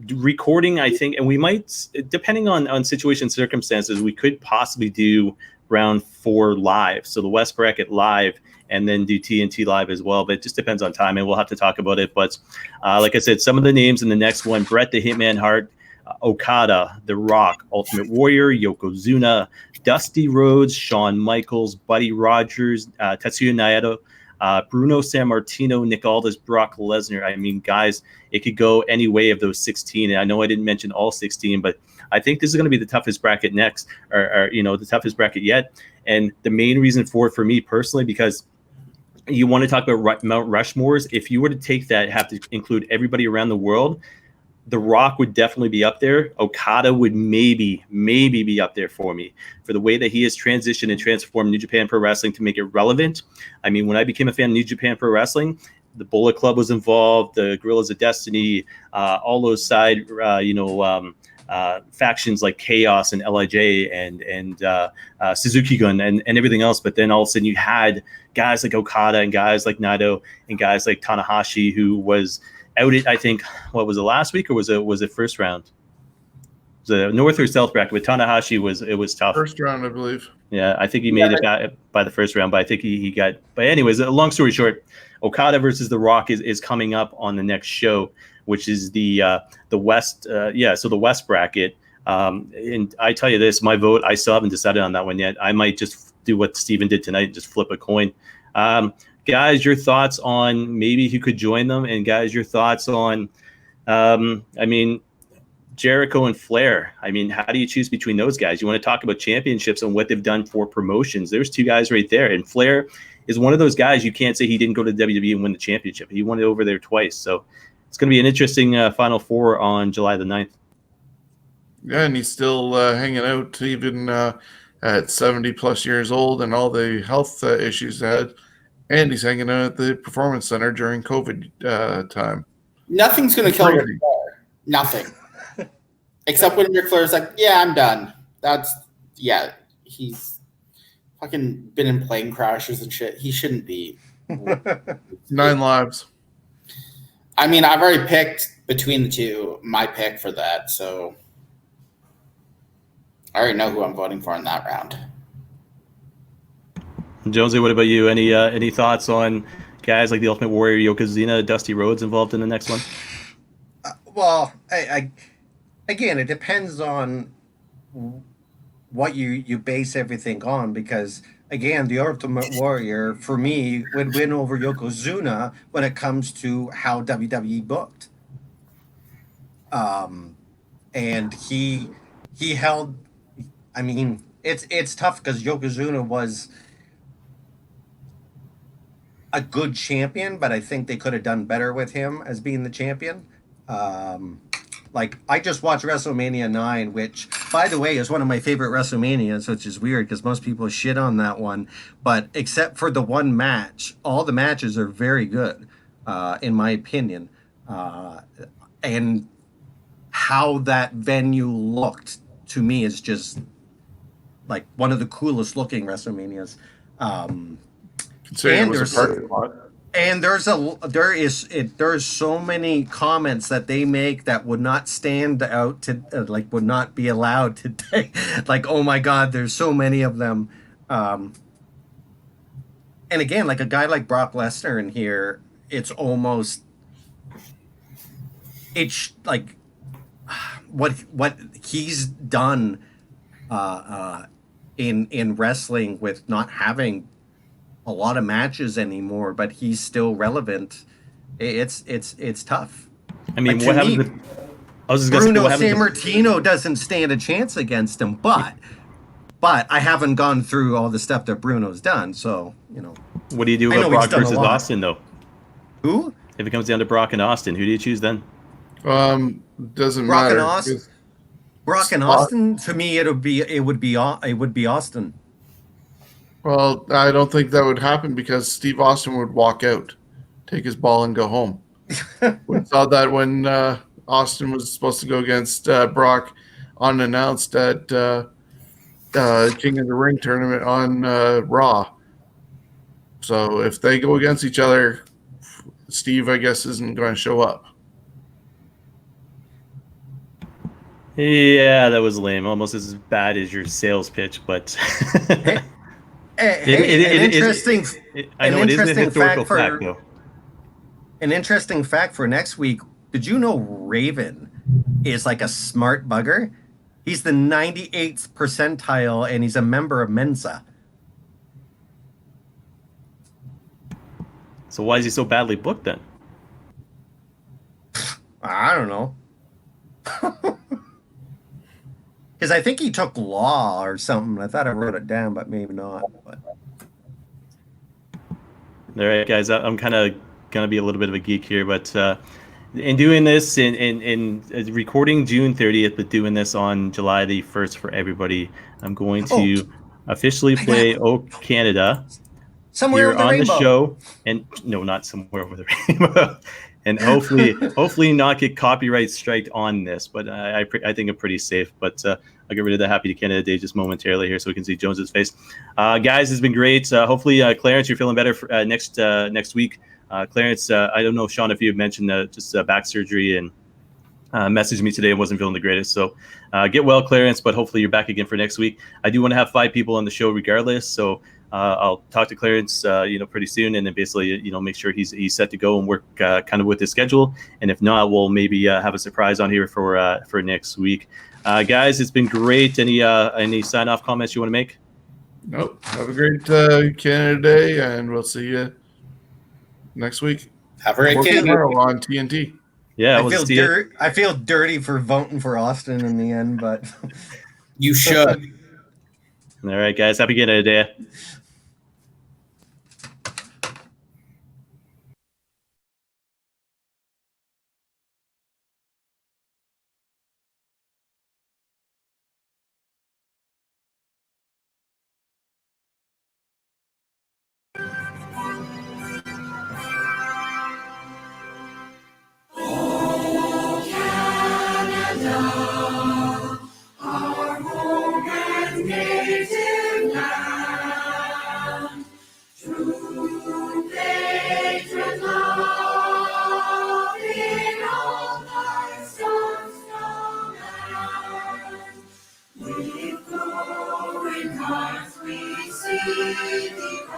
recording, I think, and we might, depending on situation circumstances, we could possibly do round 4 live. So the West bracket live, and then do TNT live as well. But it just depends on time, and we'll have to talk about it. But like I said, some of the names in the next one: Bret the Hitman Hart, Okada, The Rock, Ultimate Warrior, Yokozuna, Dusty Rhodes, Shawn Michaels, Buddy Rogers, Tetsuya Naito, Bruno Sammartino, Nick Aldis, Brock Lesnar. I mean, guys, it could go any way of those 16. And I know I didn't mention all 16, but I think this is going to be the toughest bracket next, or the toughest bracket yet. And the main reason for me personally, because you want to talk about Mount Rushmores, if you were to take that, have to include everybody around the world, The Rock would definitely be up there. Okada would maybe be up there for me, for the way that he has transitioned and transformed New Japan Pro Wrestling to make it relevant. I mean, when I became a fan of New Japan Pro Wrestling, the Bullet Club was involved, the Guerrillas of Destiny, all those side, factions like Chaos and LIJ and Suzuki Gun and everything else. But then all of a sudden you had guys like Okada and guys like Naito and guys like Tanahashi, who was outed, I think, what was it, last week, or was it first round? The North or South bracket with Tanahashi was tough. First round, I believe. Yeah, I think he made it by the first round, but I think he got. But anyways, long story short, Okada versus The Rock is coming up on the next show, which is the West. So the West bracket. And I tell you this, my vote, I still haven't decided on that one yet. I might just do what Steven did tonight and just flip a coin. Guys, your thoughts on maybe who could join them, and guys, your thoughts on, Jericho and Flair. I mean, how do you choose between those guys? You want to talk about championships and what they've done for promotions. There's 2 guys right there, and Flair is one of those guys you can't say he didn't go to WWE and win the championship. He won it over there twice, so it's going to be an interesting Final Four on July the 9th. Yeah, and he's still hanging out even at 70 plus years old and all the health issues he had. And he's hanging out at the Performance Center during COVID time. Nothing's going to kill Ric Flair. Nothing. Except when Ric Flair's like, yeah, I'm done. He's fucking been in plane crashes and shit. He shouldn't be. 9 lives. I mean, I've already picked between the two my pick for that, so I already know who I'm voting for in that round. Jonesy, what about you? Any thoughts on guys like the Ultimate Warrior, Yokozuna, Dusty Rhodes involved in the next one? Well, again, it depends on what you base everything on, because again, the Ultimate Warrior for me would win over Yokozuna when it comes to how WWE booked. And he held. I mean, it's tough because Yokozuna was a good champion, but I think they could have done better with him as being the champion. I just watched WrestleMania 9, which, by the way, is one of my favorite WrestleManias, which is weird because most people shit on that one. But except for the one match, all the matches are very good, in my opinion. And how that venue looked, to me, is just like one of the coolest looking WrestleManias. And there's so many comments that they make that would not stand out to would not be allowed today. Like, oh my God, there's so many of them. And again, like a guy like Brock Lesnar in here, it's almost, it's like what he's done in wrestling with not having a lot of matches anymore, but he's still relevant. It's tough. I mean, what happens? Bruno Sammartino doesn't stand a chance against him, but I haven't gone through all the stuff that Bruno's done, so What do you do about Brock versus Austin, though? Who? If it comes down to Brock and Austin, who do you choose then? Doesn't Brock matter. And Austin. Brock and Austin. To me, it would be Austin. Well, I don't think that would happen because Steve Austin would walk out, take his ball, and go home. We saw that when Austin was supposed to go against Brock unannounced at King of the Ring tournament on Raw. So if they go against each other, Steve, I guess, isn't going to show up. Yeah, that was lame. Almost as bad as your sales pitch, but Hey, an interesting, I know it is a historical fact, though. an interesting fact for next week. Did you know Raven is like a smart bugger? He's the 98th percentile, and he's a member of Mensa. So why is he so badly booked then? I don't know. Because I think he took law or something. I thought I wrote it down, but maybe not. But. All right, guys, I'm kind of going to be a little bit of a geek here, but in doing this, in recording June 30th, but doing this on July the 1st for everybody, I'm going to officially play Oh Canada somewhere here over the on rainbow. The show. And no, not somewhere over the rainbow. And hopefully not get copyright striked on this, but I think I'm pretty safe. But I'll get rid of the Happy Canada Day just momentarily here so we can see Jones's face. Guys, it's been great. Hopefully, Clarence, you're feeling better for, next week. Clarence, I don't know, Shawn, if you had mentioned just back surgery and messaged me today and wasn't feeling the greatest. So get well, Clarence, but hopefully you're back again for next week. I do want to have 5 people on the show regardless. So I'll talk to Clarence, pretty soon, and then basically, make sure he's set to go and work kind of with his schedule. And if not, we'll maybe have a surprise on here for next week. Guys, it's been great. Any sign-off comments you want to make? Nope. Have a great Canada Day, and we'll see you next week. Have a great Canada tomorrow on TNT. Yeah, I feel dirty for voting for Austin in the end, but you should. All right, guys. Happy Canada Day. With glowing hearts we see thee.